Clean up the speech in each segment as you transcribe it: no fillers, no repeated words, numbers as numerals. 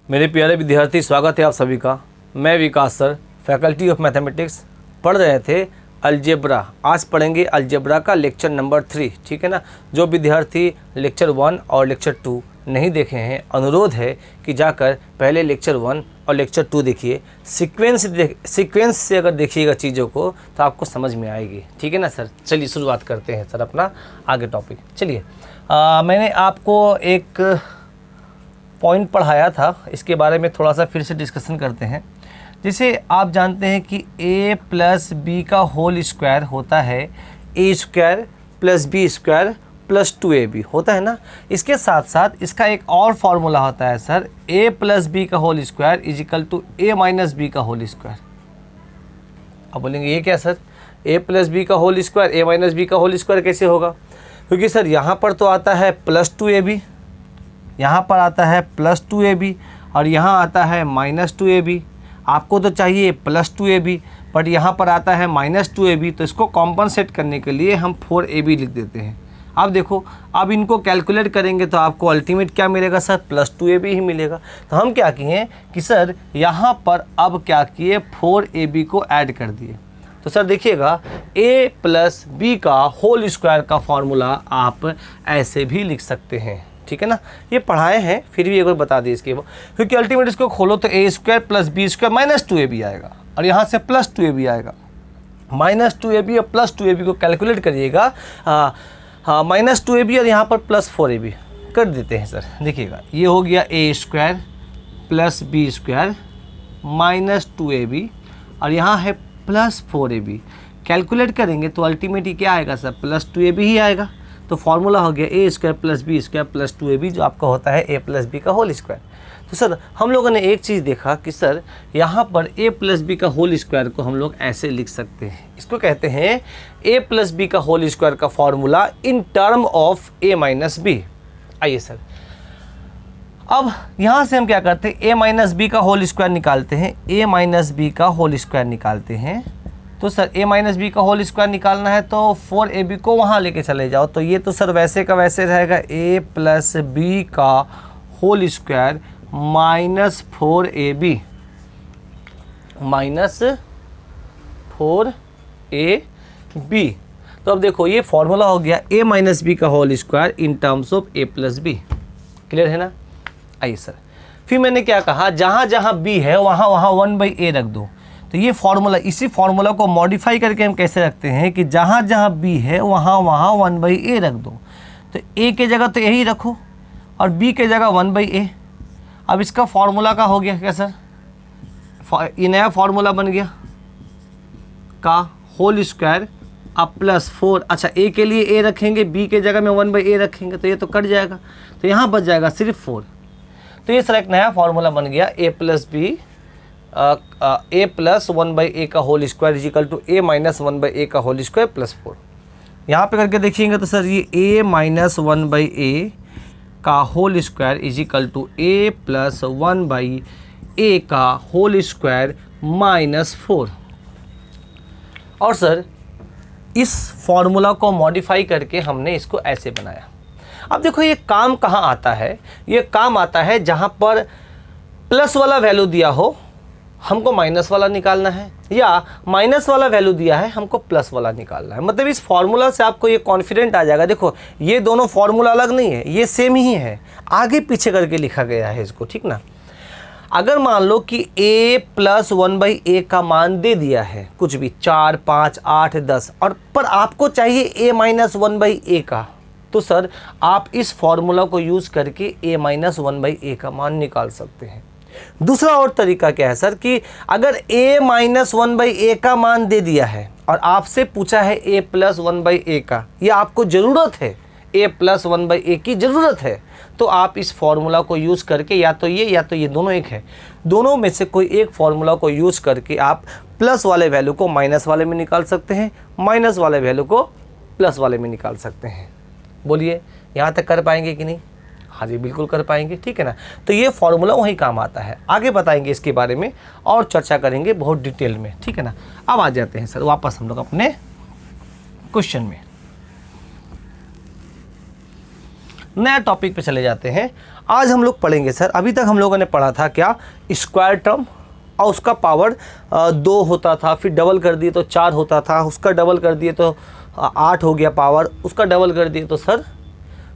मेरे प्यारे विद्यार्थी, स्वागत है आप सभी का। मैं विकास सर, फैकल्टी ऑफ मैथमेटिक्स। पढ़ रहे थे अलजेब्रा। आज पढ़ेंगे अलजेब्रा का लेक्चर नंबर 3, ठीक है ना। जो विद्यार्थी लेक्चर 1 और लेक्चर 2 नहीं देखे हैं, अनुरोध है कि जाकर पहले लेक्चर 1 और लेक्चर 2 देखिए। सीक्वेंस से अगर देखिएगा चीज़ों को तो आपको समझ में आएगी, ठीक है ना सर। चलिए शुरुआत करते हैं सर अपना आगे टॉपिक। चलिए, मैंने आपको एक पॉइंट पढ़ाया था, इसके बारे में थोड़ा सा फिर से डिस्कशन करते हैं। जैसे आप जानते हैं कि a प्लस बी का होल स्क्वायर होता है a square plus B square plus 2ab होता है ना। इसके साथ साथ इसका एक और फार्मूला होता है सर, a प्लस बी का whole square is equal to a minus B का होल स्क्वायर। अब बोलेंगे ये क्या सर, a प्लस बी का whole square a minus B का होल स्क्वायर कैसे होगा? क्योंकि सर यहाँ पर तो आता है प्लस 2ab, यहाँ पर आता है प्लस 2ab और यहाँ आता है माइनस 2ab। आपको तो चाहिए प्लस 2ab, बट यहाँ पर आता है माइनस 2ab, तो इसको कॉम्पनसेट करने के लिए हम 4ab लिख देते हैं। अब देखो, अब इनको कैलकुलेट करेंगे तो आपको अल्टीमेट क्या मिलेगा सर, प्लस 2ab ही मिलेगा। तो हम क्या किए कि सर यहाँ पर अब क्या किए, 4ab को ऐड कर दिए। तो सर देखिएगा, a प्लस बी का होल स्क्वायर का फॉर्मूला आप ऐसे भी लिख सकते हैं, ठीक है ना। ये पढ़ाए हैं, फिर भी एक बार बता दिए इसके, क्योंकि अल्टीमेट इसको खोलो तो a square plus B square minus 2ab आएगा और यहाँ से प्लस 2ab आएगा। माइनस 2ab और प्लस 2ab को कैलकुलेट करिएगा, माइनस 2ab और यहाँ पर प्लस 4ab कर देते हैं सर। देखिएगा, ये हो गया a square plus B square minus 2ab और यहाँ है प्लस 4ab। कैलकुलेट करेंगे तो अल्टीमेटली क्या आएगा सर, प्लस 2ab ही आएगा। तो फार्मूला हो गया a square plus B square plus 2ab, जो आपका होता है a प्लस बी का होल स्क्वायर। तो सर हम लोगों ने एक चीज़ देखा कि सर यहाँ पर a प्लस बी का होल स्क्वायर को हम लोग ऐसे लिख सकते हैं। इसको कहते हैं a प्लस बी का होल स्क्वायर का formula in term of a minus B. आइए सर, अब यहाँ से हम क्या करते हैं, a माइनस बी का होल स्क्वायर निकालते हैं। a माइनस बी का होल स्क्वायर निकालते हैं तो सर a माइनस बी का होल स्क्वायर निकालना है तो 4ab को वहाँ लेके चले जाओ। तो ये तो सर वैसे का वैसे रहेगा, a प्लस बी का whole square minus 4ab minus 4ab। तो अब देखो, ये फॉर्मूला हो गया a माइनस बी का whole square in terms of a plus B. Clear है ना। आइए सर, फिर मैंने क्या कहा, जहाँ जहाँ b है वहाँ वहाँ 1/a रख दो। तो ये फॉर्मूला, इसी फॉर्मूला को मॉडिफाई करके हम कैसे रखते हैं कि जहाँ जहाँ b है वहाँ वहाँ 1/a रख दो। तो a के जगह तो यही रखो और b के जगह 1/a। अब इसका फॉर्मूला का हो गया क्या सर, ये नया फॉर्मूला बन गया का होल स्क्वायर अब प्लस 4। अच्छा, a के लिए a रखेंगे, b के जगह में 1/a रखेंगे तो ये तो कट जाएगा, तो यहाँ बच जाएगा सिर्फ 4। तो ये सर एक नया फॉर्मूला बन गया, a plus B a plus 1/a का whole square is equal to a minus 1/a का होल स्क्वायर प्लस 4। यहाँ पे करके देखिएगा तो सर ये a माइनस 1/a का whole square is equal to a plus 1/a का होल स्क्वायर माइनस 4। और सर इस फॉर्मूला को मॉडिफाई करके हमने इसको ऐसे बनाया। अब देखो, ये काम कहाँ आता है, ये काम आता है जहाँ पर प्लस वाला वैल्यू दिया हो हमको माइनस वाला निकालना है, या माइनस वाला वैल्यू दिया है हमको प्लस वाला निकालना है। मतलब इस फॉर्मूला से आपको ये कॉन्फिडेंट आ जाएगा। देखो, ये दोनों फॉर्मूला अलग नहीं है, ये सेम ही है, आगे पीछे करके लिखा गया है इसको, ठीक ना। अगर मान लो कि a प्लस 1/a का मान दे दिया है, कुछ भी 4, 5, 8, 10, और पर आपको चाहिए a माइनस 1/a का, तो सर आप इस फॉर्मूला को यूज़ करके a माइनस 1/a का मान निकाल सकते हैं। दूसरा और तरीका क्या है सर कि अगर a माइनस 1/a का मान दे दिया है और आपसे पूछा है a प्लस 1/a का, या आपको ज़रूरत है a प्लस 1/a की ज़रूरत है, तो आप इस फॉर्मूला को यूज़ करके या तो ये दोनों एक है, दोनों में से कोई एक फॉर्मूला को यूज़ करके आप प्लस वाले वैल्यू को माइनस वाले में निकाल सकते हैं, माइनस वाले वैल्यू को प्लस वाले में निकाल सकते हैं। बोलिए, यहाँ तक कर पाएंगे कि नहीं? हाँ जी, बिल्कुल कर पाएंगे, ठीक है ना। तो ये फॉर्मूला वही काम आता है, आगे बताएंगे इसके बारे में और चर्चा करेंगे बहुत डिटेल में, ठीक है ना। अब आ जाते हैं सर वापस हम लोग अपने क्वेश्चन में। नया टॉपिक पे चले जाते हैं। आज हम लोग पढ़ेंगे सर, अभी तक हम लोगों ने पढ़ा था क्या, स्क्वायर टर्म और उसका पावर 2 होता था, फिर डबल कर दिए तो 4 होता था, उसका डबल कर दिए तो 8 हो गया पावर, उसका डबल कर दिए तो सर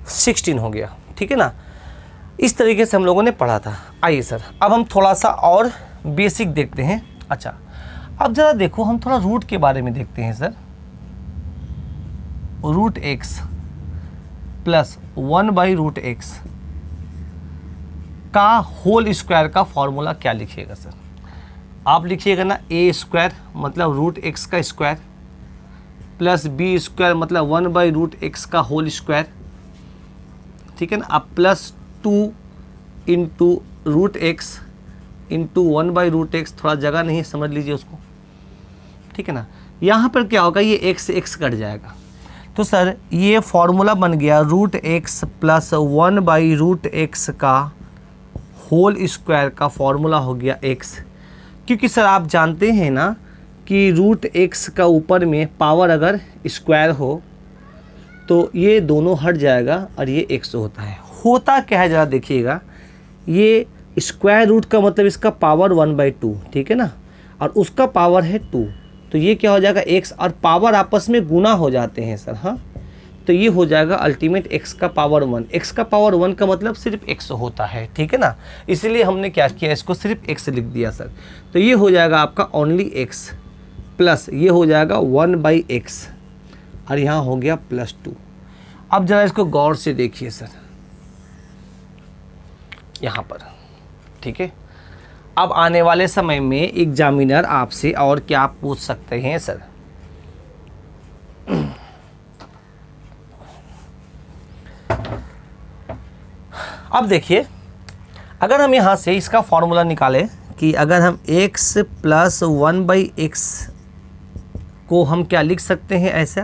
16 हो गया, ठीक है ना। इस तरीके से हम लोगों ने पढ़ा था। आइए सर अब हम थोड़ा सा और बेसिक देखते हैं। अच्छा अब ज़रा देखो, हम थोड़ा रूट के बारे में देखते हैं sir. Root x plus 1/√x का होल स्क्वायर का फॉर्मूला क्या लिखिएगा सर। आप लिखिएगा ना a² मतलब √x का स्क्वायर प्लस b² मतलब 1/√x का होल स्क्वायर, ठीक है ना। अब plus 2 into √x into 1/√x, थोड़ा जगह नहीं समझ लीजिए उसको, ठीक है ना। यहाँ पर क्या होगा, ये x से x कट जाएगा, तो सर ये फॉर्मूला बन गया √x प्लस 1/√x का होल स्क्वायर का फॉर्मूला हो गया x। क्योंकि सर आप जानते हैं ना कि √x का ऊपर में पावर अगर स्क्वायर हो तो ये दोनों हट जाएगा और ये x होता है। होता क्या है ज़रा देखिएगा, ये स्क्वायर रूट का मतलब इसका पावर 1/2, ठीक है ना, और उसका पावर है 2, तो ये क्या हो जाएगा x, और पावर आपस में गुना हो जाते हैं सर, हाँ, तो ये हो जाएगा अल्टीमेट x का पावर 1। x का पावर 1 का मतलब सिर्फ x होता है, ठीक है ना, इसलिए हमने क्या किया, इसको सिर्फ x लिख दिया सर। तो ये हो जाएगा आपका ओनली x प्लस ये हो जाएगा 1/x और यहाँ हो गया +2। अब ज़रा इसको गौर से देखिए सर यहाँ पर, ठीक है। अब आने वाले समय में एग्जामिनर आपसे और क्या पूछ सकते हैं सर, अब देखिए अगर हम यहाँ से इसका फॉर्मूला निकालें कि अगर हम x प्लस 1/x को हम क्या लिख सकते हैं ऐसा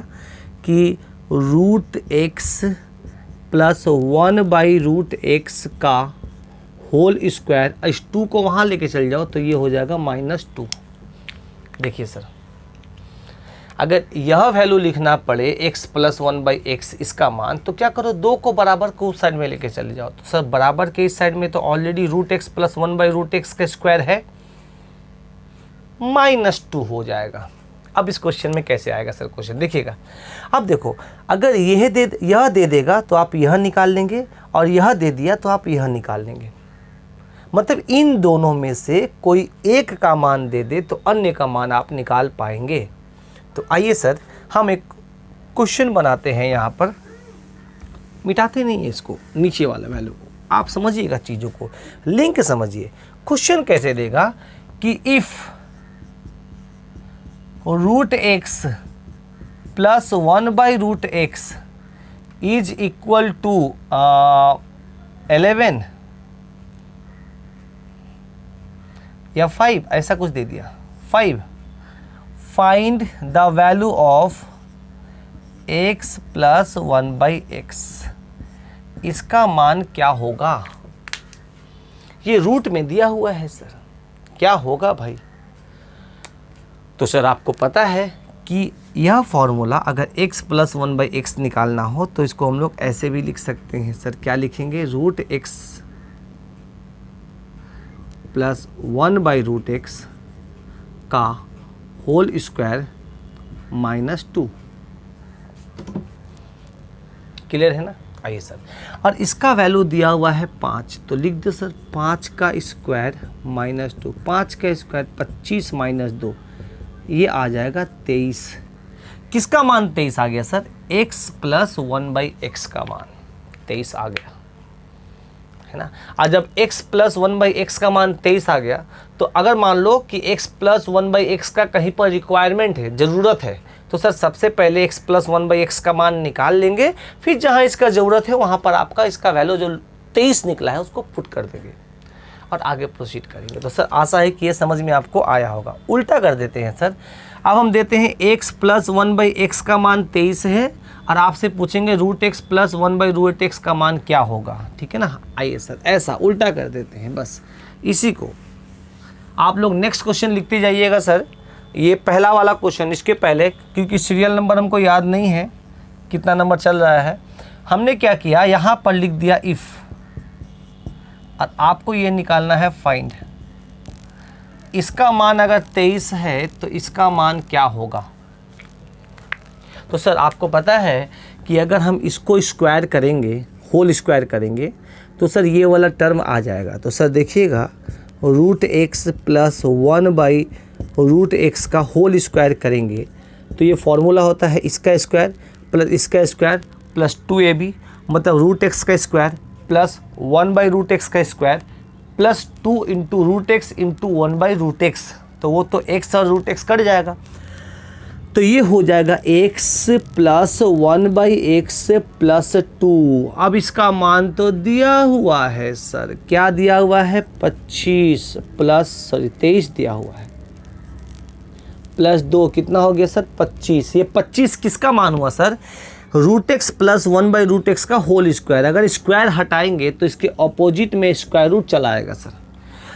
कि √x प्लस 1/√x का होल स्क्वायर, इस 2 को वहाँ लेके चल जाओ तो ये हो जाएगा -2। देखिए सर अगर यह वैल्यू लिखना पड़े x प्लस 1/x इसका मान, तो क्या करो, 2 को बराबर को उस साइड में लेके चले जाओ। तो सर बराबर के इस साइड में तो ऑलरेडी √x प्लस 1/√x का स्क्वायर है, -2 हो जाएगा। अब इस क्वेश्चन में कैसे आएगा सर क्वेश्चन, देखिएगा। अब देखो अगर यह दे देगा तो आप यह निकाल लेंगे, और यह दे दिया तो आप यह निकाल लेंगे। मतलब इन दोनों में से कोई एक का मान दे दे तो अन्य का मान आप निकाल पाएंगे। तो आइए सर हम एक क्वेश्चन बनाते हैं, यहाँ पर मिटाते नहीं है इसको, नीचे वाला वैल्यू को आप समझिएगा, चीज़ों को लिंक समझिए। क्वेश्चन कैसे देगा कि if √x plus 1/√x is equal to 11 या 5, ऐसा कुछ दे दिया, 5, find the value of x plus 1/x, इसका मान क्या होगा। ये रूट में दिया हुआ है सर, क्या होगा भाई। तो सर आपको पता है कि यह फॉर्मूला अगर x प्लस 1/x निकालना हो तो इसको हम लोग ऐसे भी लिख सकते हैं सर, क्या लिखेंगे, √x प्लस 1/√x का होल स्क्वायर -2। क्लियर है ना। आइए सर, और इसका वैल्यू दिया हुआ है 5, तो लिख दो सर 5 का स्क्वायर -2, 5 का स्क्वायर 25 - 2, ये आ जाएगा 23। किसका मान 23 आ गया सर, x प्लस 1/x का मान 23 आ गया, है ना। और जब x प्लस 1/x का मान 23 आ गया, तो अगर मान लो कि x प्लस 1/x का कहीं पर रिक्वायरमेंट है, ज़रूरत है, तो सर सबसे पहले x प्लस 1/x का मान निकाल लेंगे, फिर जहाँ इसका ज़रूरत है वहाँ पर आपका इसका वैल्यू जो 23 निकला है उसको पुट कर देंगे और आगे प्रोसीड करेंगे। तो सर आशा है कि ये समझ में आपको आया होगा। उल्टा कर देते हैं सर, अब हम देते हैं x प्लस 1/x का मान 23 है और आपसे पूछेंगे √x प्लस 1/√x का मान क्या होगा, ठीक है ना। आइए सर ऐसा उल्टा कर देते हैं, बस इसी को आप लोग नेक्स्ट क्वेश्चन लिखते जाइएगा सर। ये पहला वाला क्वेश्चन, इसके पहले क्योंकि सीरियल नंबर हमको याद नहीं है कितना नंबर चल रहा है, हमने क्या किया, यहाँ पर लिख दिया इफ़, और आपको ये निकालना है फाइंड। इसका मान अगर 23 है तो इसका मान क्या होगा। तो सर आपको पता है कि अगर हम इसको स्क्वायर करेंगे, होल स्क्वायर करेंगे, तो सर ये वाला टर्म आ जाएगा। तो सर देखिएगा, रूट एक्स प्लस 1/√x का होल स्क्वायर करेंगे तो ये फॉर्मूला होता है इसका स्क्वायर प्लस इसका स्क्वायर प्लस 2ab, मतलब रूट एक्स का स्क्वायर प्लस 1/√x का स्क्वायर प्लस 2 into root x into 1/√x। तो वो तो x और रूट एक्स कट जाएगा, तो ये हो जाएगा x प्लस 1/x प्लस 2। अब इसका मान तो दिया हुआ है सर, क्या दिया हुआ है, 23 दिया हुआ है, प्लस 2 कितना हो गया सर, 25। ये 25 किसका मान हुआ sir, root x plus 1/√x का होल स्क्वायर। अगर स्क्वायर हटाएंगे तो इसके ऑपोजिट में स्क्वायर रूट चला आएगा सर।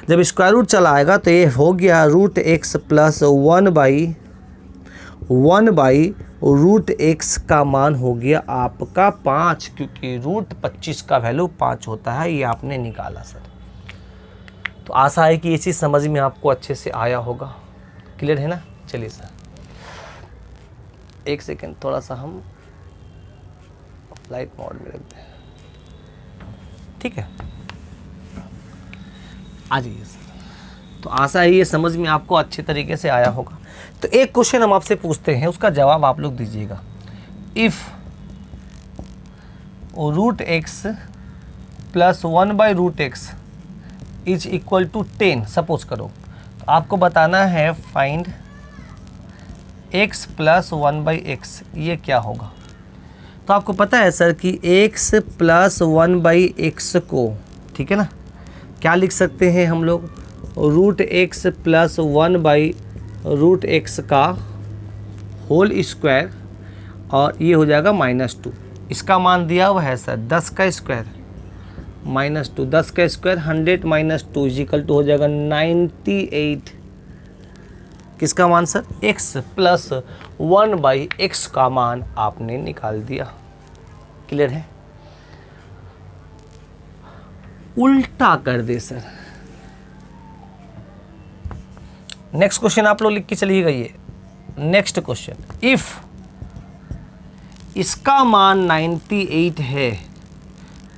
जब स्क्वायर रूट चला आएगा तो ये हो गया रूट एक्स प्लस 1/√x का मान हो गया आपका 5, क्योंकि रूट 25 का वैल्यू 5 होता है। ये आपने निकाला सर। तो आशा है कि ये चीज़ समझ में आपको अच्छे से आया होगा, क्लियर है ना। चलिए सर, एक सेकेंड, थोड़ा सा हम फ्लाइट मोड में रखते हैं, ठीक है। आ जाइए सर। तो आशा है ये समझ में आपको अच्छे तरीके से आया होगा। तो एक क्वेश्चन हम आपसे पूछते हैं, उसका जवाब आप लोग दीजिएगा। If root x plus 1/√x is equal to 10, suppose करो, तो आपको बताना है फाइंड x प्लस 1/x, ये क्या होगा। तो आपको पता है सर कि x प्लस 1/x को, ठीक है ना, क्या लिख सकते हैं हम लोग, रूट एक्स प्लस 1/√x का होल स्क्वायर, और ये हो जाएगा -2। इसका मान दिया हुआ है सर 10 का स्क्वायर -2, 10 का स्क्वायर 100 - 2 इजिकल टू हो जाएगा 98। किसका मान सर, x प्लस 1/x का मान आपने निकाल दिया, क्लियर है। उल्टा कर दे सर। नेक्स्ट क्वेश्चन आप लोग लिख के चलिएगा। ये नेक्स्ट क्वेश्चन, इफ इसका मान 98 है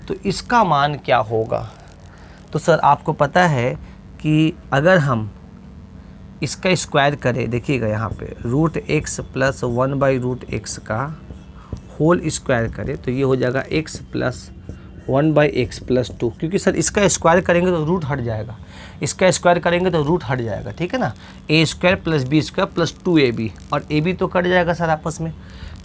तो इसका मान क्या होगा। तो सर आपको पता है कि अगर हम इसका स्क्वायर करें, देखिएगा यहाँ पे रूट एक्स प्लस 1/√x का होल स्क्वायर करें तो ये हो जाएगा x प्लस 1/x प्लस 2, क्योंकि सर इसका स्क्वायर करेंगे तो रूट हट जाएगा, इसका स्क्वायर करेंगे तो रूट हट जाएगा, ठीक है ना। a² plus b² plus 2ab, और ab तो कट जाएगा सर आपस में।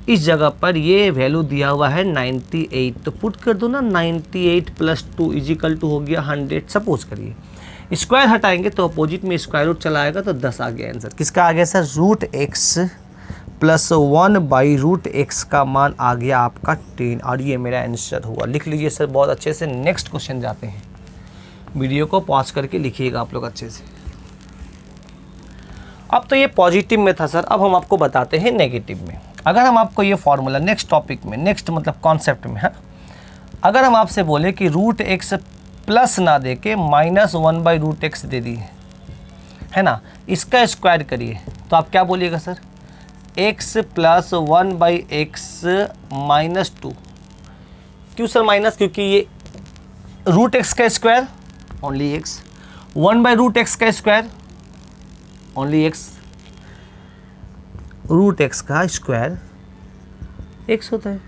इस जगह पर ये वैल्यू दिया हुआ है 98, तो पुट कर दो ना, 98 प्लस 2 इजिकल टू हो गया 100। सपोज करिए स्क्वायर हटाएंगे तो अपोजिट में स्क्वायर रूट चला आएगा, तो 10 आ गया आंसर। किसका आ गया sir, root x plus 1/√x का मान आ गया आपका 10, और ये मेरा आंसर हुआ। लिख लीजिए सर बहुत अच्छे से। नेक्स्ट क्वेश्चन जाते हैं, वीडियो को पॉज करके लिखिएगा आप लोग अच्छे से। अब तो ये पॉजिटिव में था सर, अब हम आपको बताते हैं नेगेटिव में। अगर हम आपको ये फॉर्मूला नेक्स्ट टॉपिक में, नेक्स्ट मतलब कॉन्सेप्ट में है, अगर हम आपसे बोले कि रूट एक्स प्लस ना दे के -1/√x दे दिए, है ना, इसका स्क्वायर करिए, तो आप क्या बोलिएगा सर, x प्लस 1/x -2। क्यों सर माइनस, क्योंकि ये रूट एक्स का स्क्वायर ओनली x, 1/√x का square only x, root x का स्क्वायर x होता है,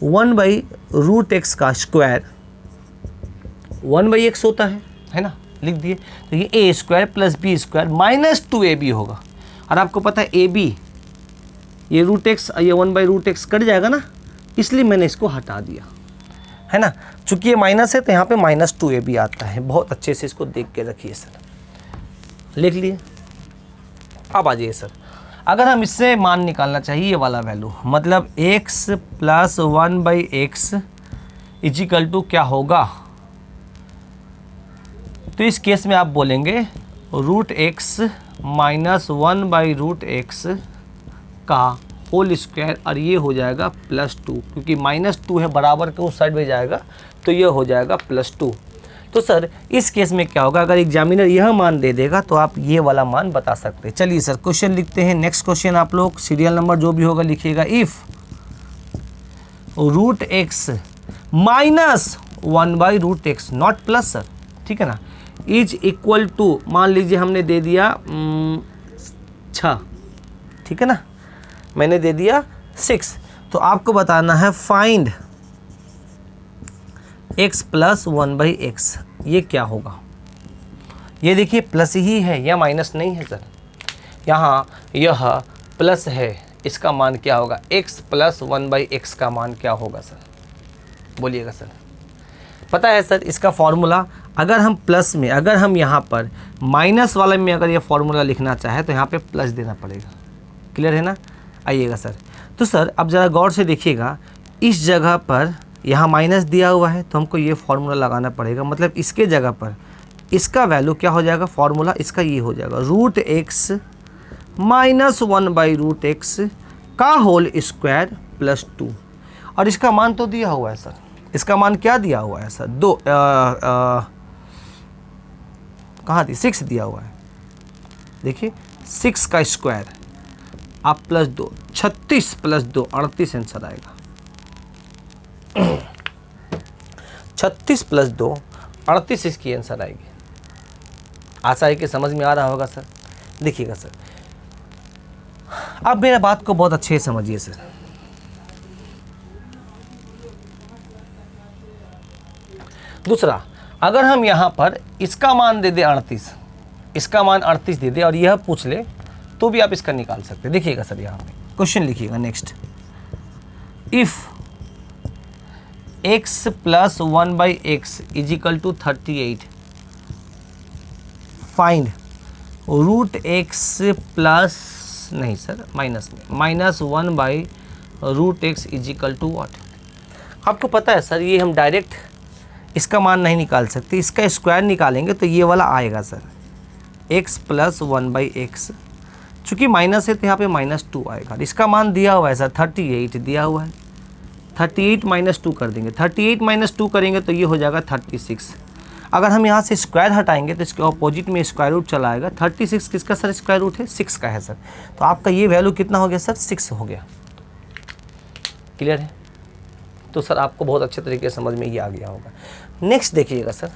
1/√x का स्क्वायर 1/x होता है ना, लिख दिए। तो ये a² प्लस b² -2ab होगा, और आपको पता है ab, ये रूट एक्स, ये 1/√x कट जाएगा ना, इसलिए मैंने इसको हटा दिया, है ना। चूंकि ये माइनस है तो यहाँ पे -2ab आता है। बहुत अच्छे से इसको देख के रखिए सर, लिख लिए। अब आ जाइए सर, अगर हम इससे मान निकालना चाहिए ये वाला वैल्यू, मतलब x plus 1/x is equal to क्या होगा, तो इस केस में आप बोलेंगे रूट एक्स माइनस 1/√x का होल स्क्वायर और ये हो जाएगा +2, क्योंकि -2 है बराबर के उस साइड में जाएगा तो ये हो जाएगा +2। तो सर इस केस में क्या होगा, अगर एग्जामिनर यह मान दे देगा तो आप ये वाला मान बता सकते हैं। चलिए सर क्वेश्चन लिखते हैं। नेक्स्ट क्वेश्चन आप लोग सीरियल नंबर जो भी होगा लिखिएगा। If √x -1/√x not plus sir, ठीक है ना, इज इक्वल टू, मान लीजिए हमने दे दिया 6, ठीक है ना, मैंने दे दिया 6, तो आपको बताना है फाइंड x + 1/x, ये क्या होगा। ये देखिए प्लस ही है, यह माइनस नहीं है सर, यहाँ यह प्लस है, इसका मान क्या होगा, x + 1/x का मान क्या होगा सर, बोलिएगा सर। पता है सर इसका फॉर्मूला, अगर हम प्लस में, अगर हम यहाँ पर माइनस वाले में अगर ये फॉर्मूला लिखना चाहे तो यहाँ पे प्लस देना पड़ेगा। क्लियर है ना, आइएगा सर। तो सर अब ज़रा गौर से देखिएगा, इस जगह पर यहाँ माइनस दिया हुआ है तो हमको ये फॉर्मूला लगाना पड़ेगा, मतलब इसके जगह पर इसका वैल्यू क्या हो जाएगा, फॉर्मूला इसका ये हो जाएगा √x -1/√x का होल स्क्वायर +2, और इसका मान तो दिया हुआ है सर, इसका मान क्या दिया हुआ है सर, 2 कहाँ थी, 6 दिया हुआ है, देखिए 6 का स्क्वायर आप +2, 36 + 2 38 आंसर आएगा। 36 + 2 38 इसकी आंसर आएगी। आशा है कि समझ में आ रहा होगा सर। देखिएगा सर, अब मेरा बात को बहुत अच्छे से समझिए सर। दूसरा, अगर हम यहाँ पर इसका मान दे दे 38, इसका मान 38 दे दे और यह पूछ ले तो भी आप इसका निकाल सकते हैं। देखिएगा सर, यहाँ पे क्वेश्चन लिखिएगा next. If x + 1/x = 38, find √x plus, नहीं सर माइनस में, -1/√x = व्हाट। आपको पता है सर, ये हम डायरेक्ट इसका मान नहीं निकाल सकते, इसका स्क्वायर निकालेंगे तो ये वाला आएगा सर, x + 1/x, चूँकि माइनस है तो यहाँ पे -2 आएगा। इसका मान दिया हुआ है सर 38 दिया हुआ है, 38 - 2 कर देंगे, 38 - 2 करेंगे तो ये हो जाएगा 36। अगर हम यहाँ से स्क्वायर हटाएंगे तो इसके ऑपोजिट में स्क्वायर रूट चला आएगा। 36 किसका सर स्क्वायर रूट है, 6 का है सर, तो आपका ये वैल्यू कितना हो गया सर, 6 हो गया। क्लियर है, तो सर आपको बहुत अच्छे तरीके से समझ में ये आ गया होगा। नेक्स्ट देखिएगा सर,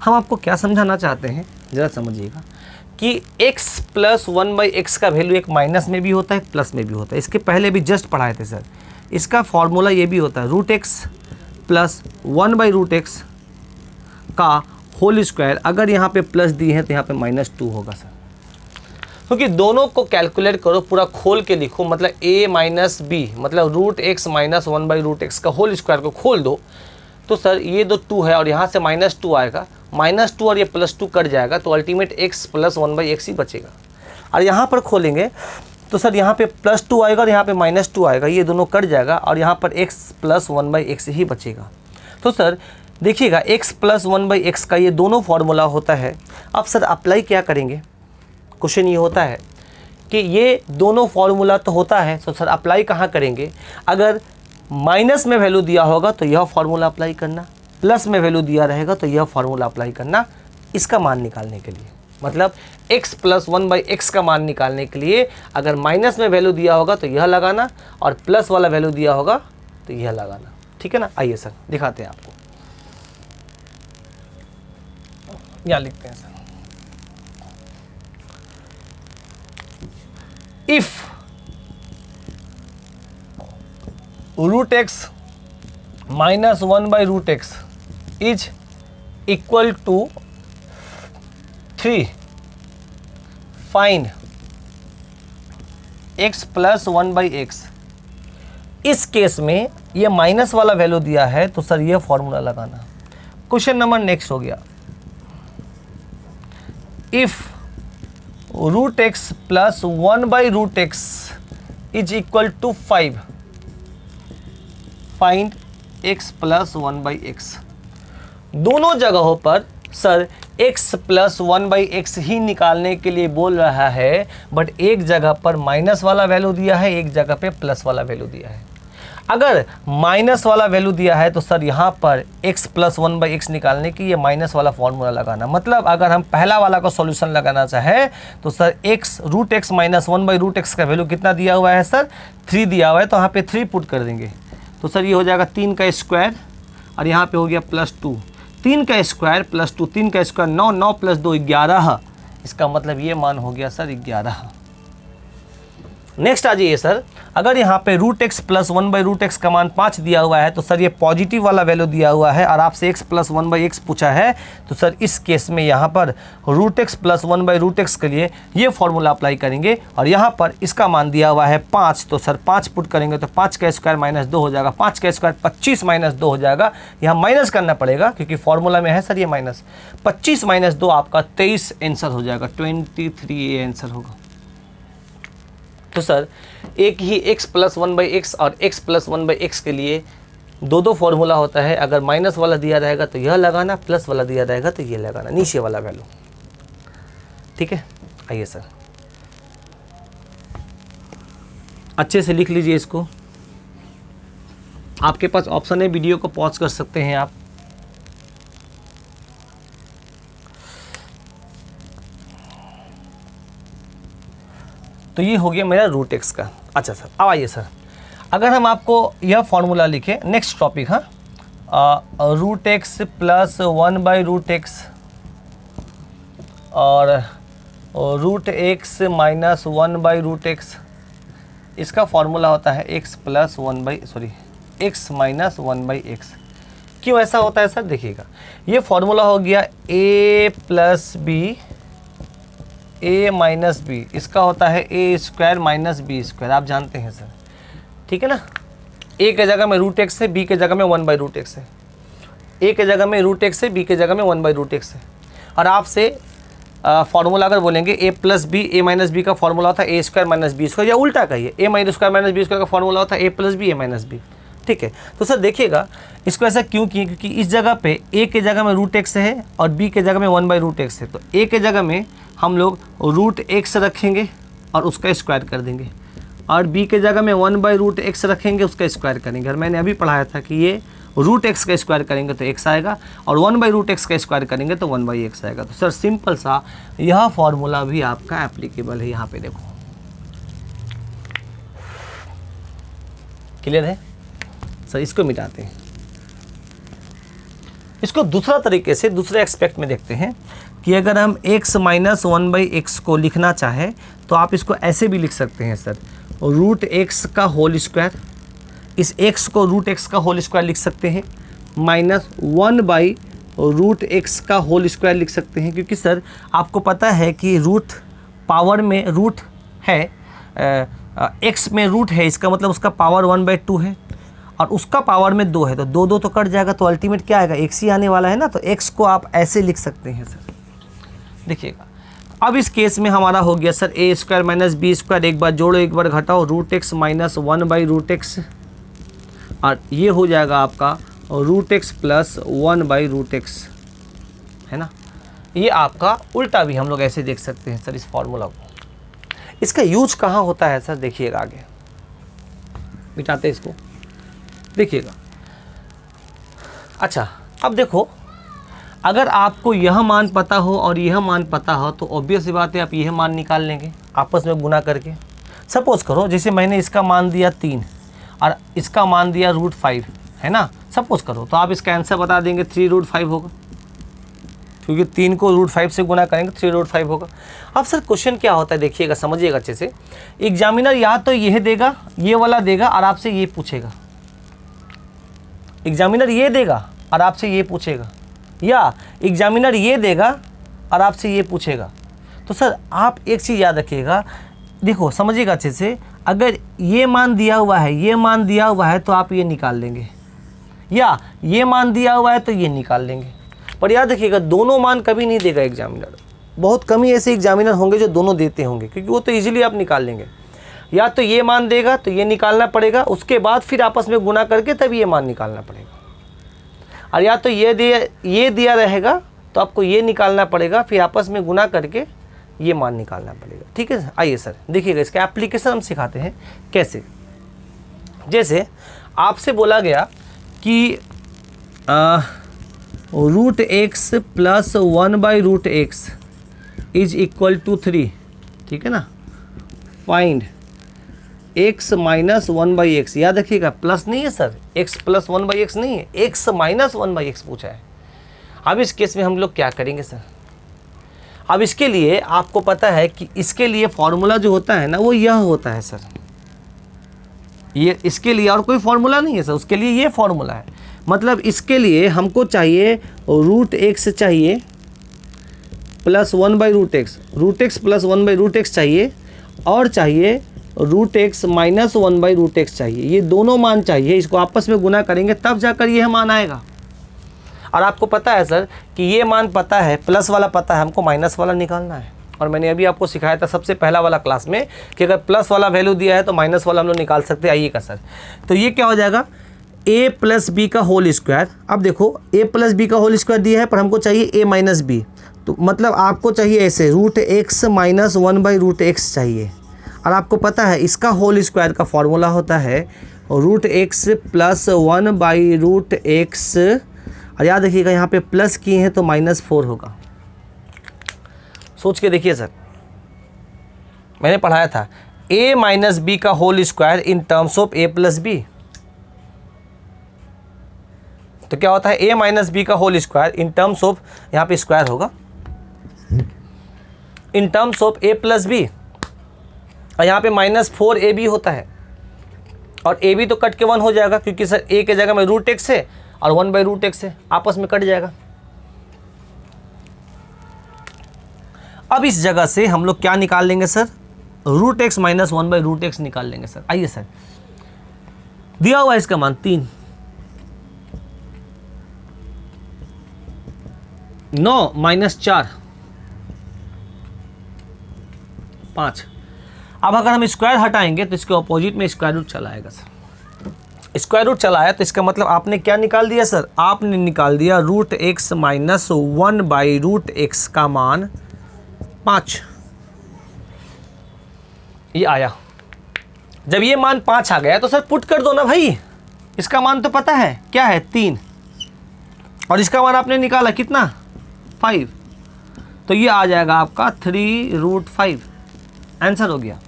हम आपको क्या समझाना चाहते हैं ज़रा समझिएगा कि x + 1/x का वैल्यू एक माइनस में भी होता है, एक प्लस में भी होता है। इसके पहले भी जस्ट पढ़ाए थे सर, इसका फॉर्मूला ये भी होता है √x + 1/√x का होल स्क्वायर। अगर यहाँ पे प्लस दिए हैं तो यहाँ पे -2 होगा सर, क्योंकि दोनों को कैलकुलेट करो, पूरा खोल के लिखो, मतलब a - b मतलब √x - 1/√x का होल स्क्वायर को खोल दो तो सर ये दो 2 है और यहाँ से -2 आएगा, -2 और ये +2 कट जाएगा तो अल्टीमेट x + 1/x ही बचेगा। और यहाँ पर खोलेंगे तो सर यहाँ पे +2 आएगा और यहाँ पे -2 आएगा, ये दोनों कट जाएगा और यहाँ पर x + 1/x ही बचेगा। तो सर देखिएगा x + 1/x का ये दोनों फार्मूला होता है। अब सर अप्लाई क्या करेंगे, क्वेश्चन ये होता है कि ये दोनों फार्मूला तो होता है, तो सर अप्लाई कहाँ करेंगे। अगर माइनस में वैल्यू दिया होगा तो यह फार्मूला अप्लाई करना, प्लस में वैल्यू दिया रहेगा तो यह फार्मूला अप्लाई करना, इसका मान निकालने के लिए। मतलब x + 1/x का मान निकालने के लिए अगर माइनस में वैल्यू दिया होगा तो यह लगाना और प्लस वाला वैल्यू दिया होगा तो यह लगाना, ठीक है ना। आइए सर दिखाते हैं आपको, यहाँ लिखते हैं sir, if √x - 1/√x is equal to 3, find x + 1/x। इस केस में ये माइनस वाला वैल्यू दिया है तो सर ये फॉर्मूला लगाना। क्वेश्चन नंबर नेक्स्ट हो गया, if √x + 1/√x is equal to 5, find x + 1/x। दोनों जगहों पर सर x प्लस 1/x ही निकालने के लिए बोल रहा है, बट एक जगह पर माइनस वाला वैल्यू दिया है, एक जगह पे प्लस वाला वैल्यू दिया है। अगर माइनस वाला वैल्यू दिया है तो सर यहाँ पर x प्लस 1/x निकालने की ये माइनस वाला फॉर्मूला लगाना। मतलब अगर हम पहला वाला का सॉल्यूशन लगाना चाहे तो सर √x माइनस 1/√x का वैल्यू कितना दिया हुआ है सर, 3 दिया हुआ है, तो यहाँ पे 3 पुट कर देंगे तो सर ये हो जाएगा 3 का स्क्वायर और यहाँ पे हो गया +2, 3 का स्क्वायर +2, 3 का स्क्वायर 9, 9 + 2 11। इसका मतलब ये मान हो गया सर 11। नेक्स्ट आ जाइए सर, अगर यहाँ पे √x प्लस 1/√x का मान 5 दिया हुआ है तो सर ये पॉजिटिव वाला वैल्यू दिया हुआ है और आपसे x प्लस 1/x पूछा है, तो सर इस केस में यहाँ पर √x प्लस 1/√x के लिए ये फॉर्मूला अप्लाई करेंगे और यहाँ पर इसका मान दिया हुआ है 5, तो सर 5 पुट करेंगे तो 5 का स्क्वायर -2 हो जाएगा, 5 का स्क्वायर 25 -2 हो जाएगा। यहाँ माइनस करना पड़ेगा क्योंकि फॉर्मूला में है सर ये माइनस, 25 - 2 आपका 23 आंसर हो जाएगा, 23 ये आंसर होगा। तो सर एक ही x प्लस 1/x और x प्लस 1/x के लिए दो फॉर्मूला होता है। अगर माइनस वाला दिया रहेगा तो यह लगाना, प्लस वाला दिया रहेगा तो ये लगाना, नीचे वाला वैल्यू। ठीक है, आइए सर अच्छे से लिख लीजिए इसको। आपके पास ऑप्शन है, वीडियो को पॉज कर सकते हैं आप। तो ये हो गया मेरा √x का। अच्छा सर, अब आइए सर, अगर हम आपको यह फॉर्मूला लिखें, नेक्स्ट टॉपिक, हाँ, √x प्लस 1/√x और √x माइनस 1/√x, इसका फॉर्मूला होता है x माइनस 1/x। क्यों ऐसा होता है सर, देखिएगा, ये फॉर्मूला हो गया a plus b, a minus b, इसका होता है a square minus b square, आप जानते हैं सर, ठीक है ना। a के जगह में √x है, b के जगह में 1/√x है, a के जगह में √x है, b के जगह में 1/√x है। और आपसे फॉर्मूला अगर बोलेंगे a plus B, a minus B का फॉर्मूला होता है a square minus b square, या उल्टा कहिए a square minus b square का फॉर्मूला होता है a plus B, a minus b. ठीक है, तो सर देखिएगा इसको ऐसा क्यों किए, क्योंकि इस जगह पे a के जगह में √x है और b के जगह में 1/√x है, तो a के जगह में हम लोग √x रखेंगे और उसका स्क्वायर कर देंगे, और b के जगह में 1/√x रखेंगे, उसका स्क्वायर करेंगे। और मैंने अभी पढ़ाया था कि ये √x का स्क्वायर करेंगे तो x आएगा और 1/√x का स्क्वायर करेंगे तो 1/x आएगा। तो सर सिंपल सा यह फॉर्मूला भी आपका एप्लीकेबल है। यहाँ पे देखो, क्लियर है सर। इसको मिटाते हैं, इसको दूसरा तरीके से, दूसरे एक्सपेक्ट में देखते हैं कि अगर हम x माइनस 1/x को लिखना चाहे तो आप इसको ऐसे भी लिख सकते हैं सर, √x का होल स्क्वायर, इस x को √x का होल स्क्वायर लिख सकते हैं, माइनस 1/√x का होल स्क्वायर लिख सकते हैं, क्योंकि सर आपको पता है कि रूट पावर में रूट है, x में रूट है, इसका मतलब उसका पावर 1/2 है और उसका पावर में 2 है, तो 2 तो कट जाएगा, तो अल्टीमेट क्या आएगा, x ही आने वाला है ना। तो x को आप ऐसे लिख सकते हैं सर। देखिएगा, अब इस केस में हमारा हो गया sir a square minus b square, एक बार जोड़ो एक बार घटाओ, √x माइनस 1/√x, और ये हो जाएगा आपका √x प्लस 1/√x, है ना। ये आपका उल्टा भी हम लोग ऐसे देख सकते हैं सर इस फॉर्मूला को। इसका यूज कहाँ होता है सर, देखिएगा आगे, मिटाते इसको, देखिएगा। अच्छा, अब देखो, अगर आपको यह मान पता हो और यह मान पता हो तो ऑब्वियस सी बात है आप यह मान निकाल लेंगे आपस में गुना करके। सपोज करो जैसे मैंने इसका मान दिया 3 और इसका मान दिया √5, है ना, सपोज करो, तो आप इसका आंसर बता देंगे 3√5 होगा, क्योंकि 3 को √5 से गुना करेंगे 3√5 होगा। अब सर क्वेश्चन क्या होता है, देखिएगा, समझिएगा अच्छे से। एग्जामिनर या तो यह देगा, ये वाला देगा और आपसे ये पूछेगा, एग्जामिनर ये देगा और आपसे ये पूछेगा, या एग्जामिनर ये देगा और आपसे ये पूछेगा। तो सर आप एक चीज़ याद रखिएगा, देखो समझिएगा अच्छे से, अगर ये मान दिया हुआ है, ये मान दिया हुआ है तो आप ये निकाल लेंगे, या ये मान दिया हुआ है तो ये निकाल लेंगे। पर याद रखिएगा दोनों मान कभी नहीं देगा एग्जामिनर, बहुत कम ही ऐसे एग्जामिनर होंगे जो दोनों देते होंगे, क्योंकि वो तो ईजिली आप निकाल लेंगे। या तो ये मान देगा तो ये निकालना पड़ेगा, उसके बाद फिर आपस में गुना करके तब ये मान निकालना पड़ेगा। और या तो ये दिया रहेगा तो आपको ये निकालना पड़ेगा, फिर आपस में गुना करके ये मान निकालना पड़ेगा। ठीक है, आइए सर देखिएगा इसका एप्लीकेशन हम सिखाते हैं कैसे। जैसे आपसे बोला गया कि root x plus 1/√x is equal to 3, ठीक है ना। फाइंड x माइनस 1/x, याद रखिएगा प्लस नहीं है सर, x प्लस 1/x नहीं है, x माइनस 1/x पूछा है। अब इस केस में हम लोग क्या करेंगे सर, अब इसके लिए आपको पता है कि इसके लिए फॉर्मूला जो होता है ना वो यह होता है सर, ये इसके लिए और कोई फॉर्मूला नहीं है सर, उसके लिए ये फॉर्मूला है। मतलब इसके लिए हमको चाहिए √x चाहिए plus 1/√x, √x plus 1/√x चाहिए, और चाहिए √x माइनस 1/√x चाहिए। ये दोनों मान चाहिए, इसको आपस में गुना करेंगे तब जाकर ये मान आएगा। और आपको पता है सर कि ये मान पता है, प्लस वाला पता है, हमको माइनस वाला निकालना है। और मैंने अभी आपको सिखाया था सबसे पहला वाला क्लास में कि अगर प्लस वाला वैल्यू दिया है तो माइनस वाला हम लोग निकाल सकते हैं। आइएगा सर, तो ये क्या हो जाएगा, a प्लस बी का होल स्क्वायर। अब देखो a प्लस बी का होल स्क्वायर दिया है पर हमको चाहिए a माइनस बी, तो मतलब आपको चाहिए ऐसे √x माइनस 1/√x चाहिए। और आपको पता है इसका होल स्क्वायर का फॉर्मूला होता है √x प्लस 1/√x, और याद रखिएगा यहाँ पे प्लस किए हैं तो -4 होगा। सोच के देखिए सर, मैंने पढ़ाया था a माइनस बी का whole square in terms of a plus b. तो क्या होता है a माइनस बी का whole square in terms of, यहाँ पे स्क्वायर होगा, in terms of a plus b, और यहाँ पे -4ab होता है। और ab तो कट के 1 हो जाएगा क्योंकि सर a के जगह में √x है और 1/√x है, आपस में कट जाएगा। अब इस जगह से हम लोग क्या निकाल लेंगे सर, √x माइनस 1/√x निकाल लेंगे सर। आइए सर, दिया हुआ है इसका मान 3, 9 माइनस 4 5। अब अगर हम स्क्वायर हटाएंगे तो इसके ऑपोजिट में स्क्वायर रूट चला आएगा सर। स्क्वायर रूट चला आया तो इसका मतलब आपने क्या निकाल दिया सर, आपने निकाल दिया √x माइनस 1/√x का मान 5। ये आया। जब ये मान 5 आ गया तो सर पुट कर दो ना भाई, इसका मान तो पता है क्या है 3, और इसका मान आपने निकाला कितना 5, तो ये आ जाएगा आपका 3√5, आंसर हो गया।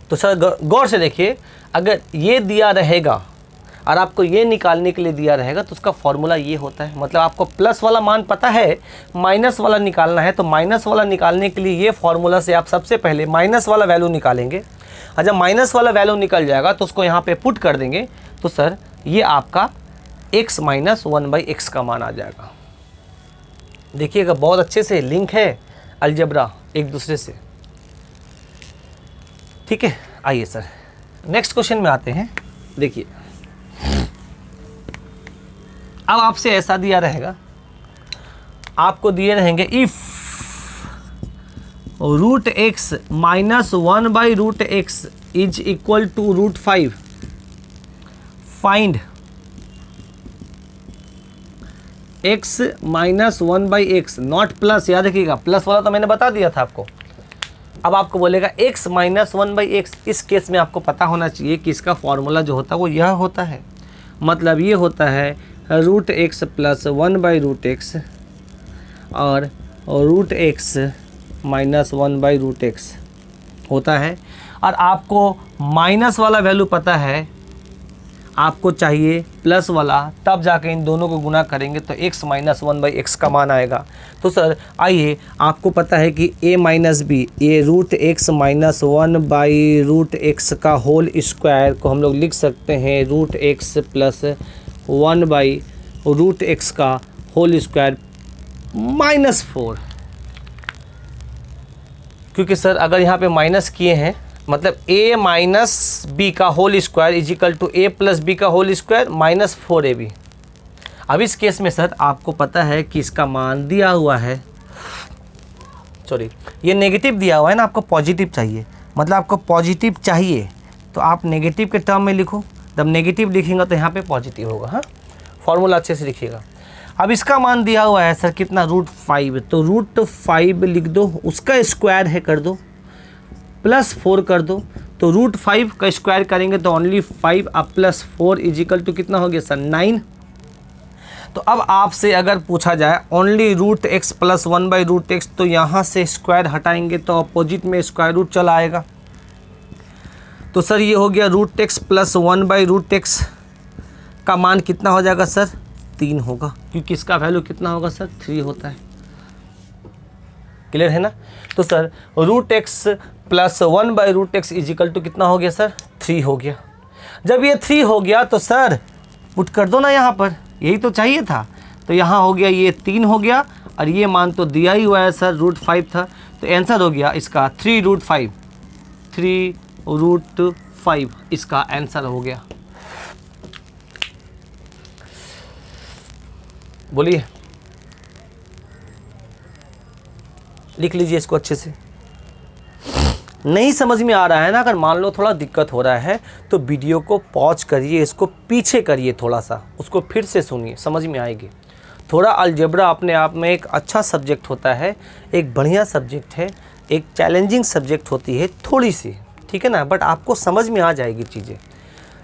तो सर गौर से देखिए, अगर ये दिया रहेगा और आपको ये निकालने के लिए दिया रहेगा तो उसका फॉर्मूला ये होता है। मतलब आपको प्लस वाला मान पता है, माइनस वाला निकालना है, तो माइनस वाला निकालने के लिए ये फॉर्मूला से आप सबसे पहले माइनस वाला वैल्यू निकालेंगे, और जब माइनस वाला वैल्यू निकल जाएगा तो उसको यहाँ पे पुट कर देंगे, तो सर ये आपका x माइनस 1/x का मान आ जाएगा। देखिएगा बहुत अच्छे से लिंक है अलजेब्रा एक दूसरे से, ठीक है। आइए सर नेक्स्ट क्वेश्चन में आते हैं। देखिए अब आपसे ऐसा दिया रहेगा, आपको दिए रहेंगे इफ √x minus 1/√x is equal to √5, find x minus 1/x, not plus, याद रखिएगा प्लस वाला तो मैंने बता दिया था आपको। अब आपको बोलेगा x माइनस 1/x, इस केस में आपको पता होना चाहिए कि इसका फॉर्मूला जो होता है वो यह होता है। मतलब ये होता है √x प्लस 1/√x और √x माइनस 1/√x होता है। और आपको माइनस वाला वैल्यू पता है, आपको चाहिए प्लस वाला, तब जाके इन दोनों को गुना करेंगे तो x माइनस 1/x का मान आएगा। तो सर आइए, आपको पता है कि a माइनस बी, ये √x माइनस 1/√x का होल स्क्वायर को हम लोग लिख सकते हैं √x प्लस 1/√x का होल स्क्वायर -4, क्योंकि सर अगर यहाँ पे माइनस किए हैं मतलब a माइनस बी का whole square is equal to a plus B का होल स्क्वायर -4ab। अब इस केस में सर आपको पता है कि इसका मान दिया हुआ है, सॉरी ये नेगेटिव दिया हुआ है ना, आपको पॉजिटिव चाहिए। मतलब आपको पॉजिटिव चाहिए तो आप नेगेटिव के टर्म में लिखो, जब नेगेटिव लिखेंगे तो यहाँ पे पॉजिटिव होगा। हाँ, फॉर्मूला अच्छे से लिखिएगा। अब इसका मान दिया हुआ है सर कितना, √5, तो √5 लिख दो, उसका स्क्वायर है कर दो, +4 कर दो, तो √5 का स्क्वायर करेंगे तो ओनली 5 अब +4 इजिकल टू कितना हो गया सर 9। तो अब आपसे अगर पूछा जाए ओनली √x + 1/√x, तो यहाँ से स्क्वायर हटाएंगे तो अपोजिट में स्क्वायर रूट चला आएगा। तो सर ये हो गया √x + 1/√x का मान कितना हो जाएगा सर 3 होगा, क्योंकि इसका वैल्यू कितना होगा सर 3 होता है। क्लियर है ना। तो sir √x + 1/√x is equal to कितना हो गया सर 3 हो गया। जब ये 3 हो गया तो सर पुट कर दो ना यहाँ पर, यही तो चाहिए था। तो यहाँ हो गया ये 3 हो गया, और ये मान तो दिया ही हुआ है सर √5 था, तो आंसर हो गया इसका 3√5, 3√5 इसका आंसर हो गया। बोलिए, लिख लीजिए इसको अच्छे से। नहीं समझ में आ रहा है ना, अगर मान लो थोड़ा दिक्कत हो रहा है तो वीडियो को पॉज करिए, इसको पीछे करिए थोड़ा सा, उसको फिर से सुनिए, समझ में आएगी। थोड़ा अलजेब्रा अपने आप में एक अच्छा सब्जेक्ट होता है, एक बढ़िया सब्जेक्ट है, एक चैलेंजिंग सब्जेक्ट होती है थोड़ी सी, ठीक है ना, बट आपको समझ में आ जाएगी चीज़ें।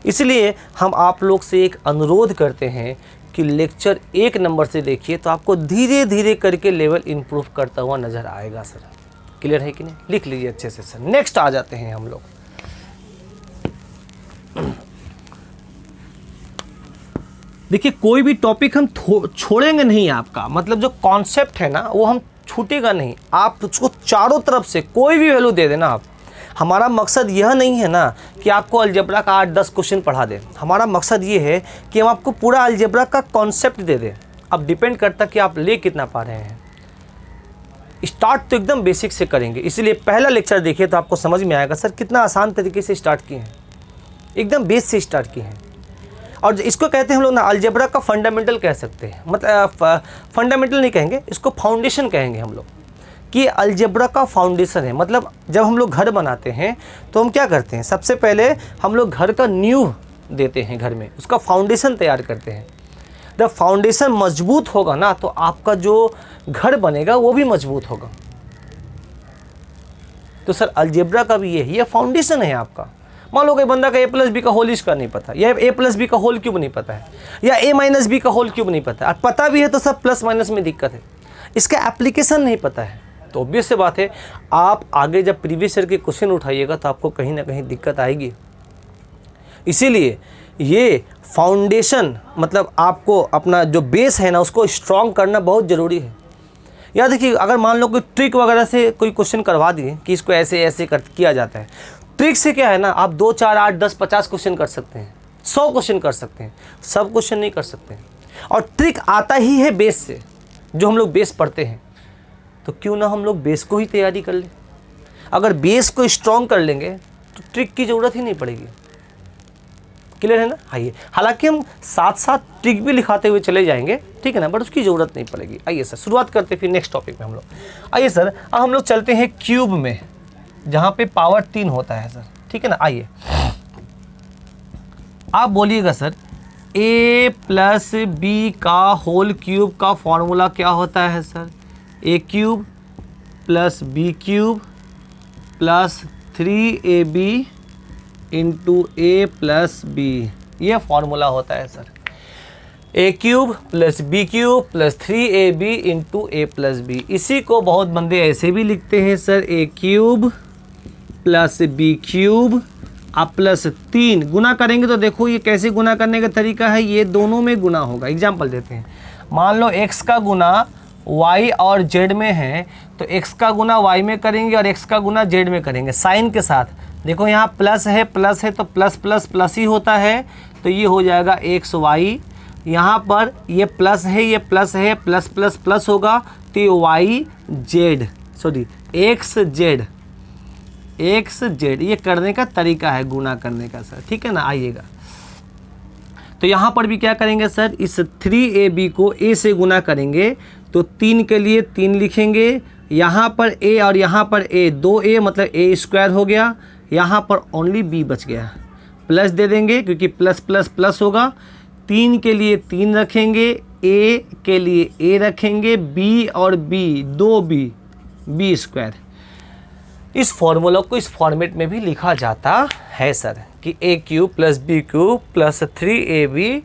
इसलिए हम आप लोग से एक अनुरोध करते हैं कि लेक्चर 1 नंबर से देखिए तो आपको धीरे धीरे करके लेवल इम्प्रूव करता हुआ नज़र आएगा सर। क्लियर है कि नहीं, लिख लीजिए अच्छे से सर। नेक्स्ट आ जाते हैं हम लोग। देखिए कोई भी टॉपिक हम छोड़ेंगे नहीं, आपका मतलब जो कॉन्सेप्ट है ना वो हम छूटेगा नहीं, आप उसको चारों तरफ से कोई भी वैल्यू दे देना आप। हमारा मकसद यह नहीं है ना कि आपको अलजेब्रा का 8-10 क्वेश्चन पढ़ा दें, हमारा मकसद ये है कि हम आपको पूरा अलजेब्रा का कॉन्सेप्ट दे दें। अब डिपेंड करता कि आप ले कितना पा रहे हैं। स्टार्ट तो एकदम बेसिक से करेंगे, इसलिए पहला लेक्चर देखिए तो आपको समझ में आएगा सर कितना आसान तरीके से स्टार्ट किए हैं, एकदम बेस से स्टार्ट किए हैं। और इसको कहते हैं हम लोग ना अलजेब्रा का फंडामेंटल कह सकते हैं, मतलब फंडामेंटल नहीं कहेंगे, इसको फाउंडेशन कहेंगे हम लोग, कि अलजेब्रा का फाउंडेशन है। मतलब जब हम लोग घर बनाते हैं तो हम क्या करते हैं, सबसे पहले हम लोग घर का नींव देते हैं, घर में उसका फाउंडेशन तैयार करते हैं। जब फाउंडेशन मजबूत होगा ना तो आपका जो घर बनेगा वो भी मजबूत होगा। तो सर अलजेब्रा का भी ये फाउंडेशन है आपका। मान लो कोई बंदा का a+b का होल इसका नहीं पता, या a+b का होल क्यूब नहीं पता है, या a-b का होल क्यूब नहीं पता है, और पता भी है तो सब प्लस माइनस में दिक्कत है, इसका एप्लीकेशन नहीं पता है, तो ऑब्वियस से बात है आप आगे जब प्रीवियस ईयर के क्वेश्चन उठाइएगा तो आपको कहीं ना कहीं दिक्कत आएगी। इसीलिए ये फाउंडेशन मतलब आपको अपना जो बेस है ना उसको स्ट्रॉन्ग करना बहुत ज़रूरी है। या देखिए अगर मान लो कोई ट्रिक वगैरह से कोई क्वेश्चन करवा दिए कि इसको ऐसे ऐसे किया जाता है, ट्रिक से क्या है ना आप 2, 4, 8, 10, 50 क्वेश्चन कर सकते हैं, 100 क्वेश्चन कर सकते हैं, सब क्वेश्चन नहीं कर सकते हैं। और ट्रिक आता ही है बेस से, जो हम लोग बेस पढ़ते हैं, तो क्यों ना हम लोग बेस को ही तैयारी कर लें। अगर बेस को स्ट्रॉन्ग कर लेंगे तो ट्रिक की ज़रूरत ही नहीं पड़ेगी। क्लियर है ना। आइए, हालांकि हम साथ साथ ट्रिक भी लिखाते हुए चले जाएंगे, ठीक है ना, बट उसकी ज़रूरत नहीं पड़ेगी। आइए सर शुरुआत करते फिर नेक्स्ट टॉपिक में हम लोग। आइए सर अब हम लोग चलते हैं क्यूब में, जहाँ पे पावर 3 होता है सर, ठीक है ना। आइए आप बोलिएगा सर a+b का होल क्यूब का फॉर्मूला क्या होता है sir, a³ + b³ + 3ab × a + b, ये फॉर्मूला होता है sir. a³ + b³ + 3ab × a + b। इसी को बहुत बंदे ऐसे भी लिखते हैं सर, a³ + b³ आप +3 गुना करेंगे तो देखो ये कैसे गुना करने का तरीका है, ये दोनों में गुना होगा। एग्जाम्पल देते हैं, मान लो x का गुना y और z में है तो x का गुना y में करेंगे और x का गुना z में करेंगे साइन के साथ। देखो यहाँ प्लस है तो प्लस प्लस प्लस ही होता है, तो ये हो जाएगा xy। यहाँ पर ये प्लस है, ये प्लस है, प्लस प्लस प्लस होगा तो ये xz ये करने का तरीका है गुना करने का सर, ठीक है ना। आइएगा तो यहाँ पर भी क्या करेंगे सर, इस 3ab को a से गुना करेंगे तो 3 के लिए 3 लिखेंगे, यहाँ पर a और यहाँ पर a 2a मतलब a² हो गया, यहाँ पर ओनली b बच गया, प्लस दे देंगे क्योंकि प्लस प्लस प्लस होगा 3 के लिए 3 रखेंगे, a के लिए a रखेंगे, b और b 2b, b स्क्वायर। इस फॉर्मूला को इस फॉर्मेट में भी लिखा जाता है सर कि a cube plus b cube plus 3ab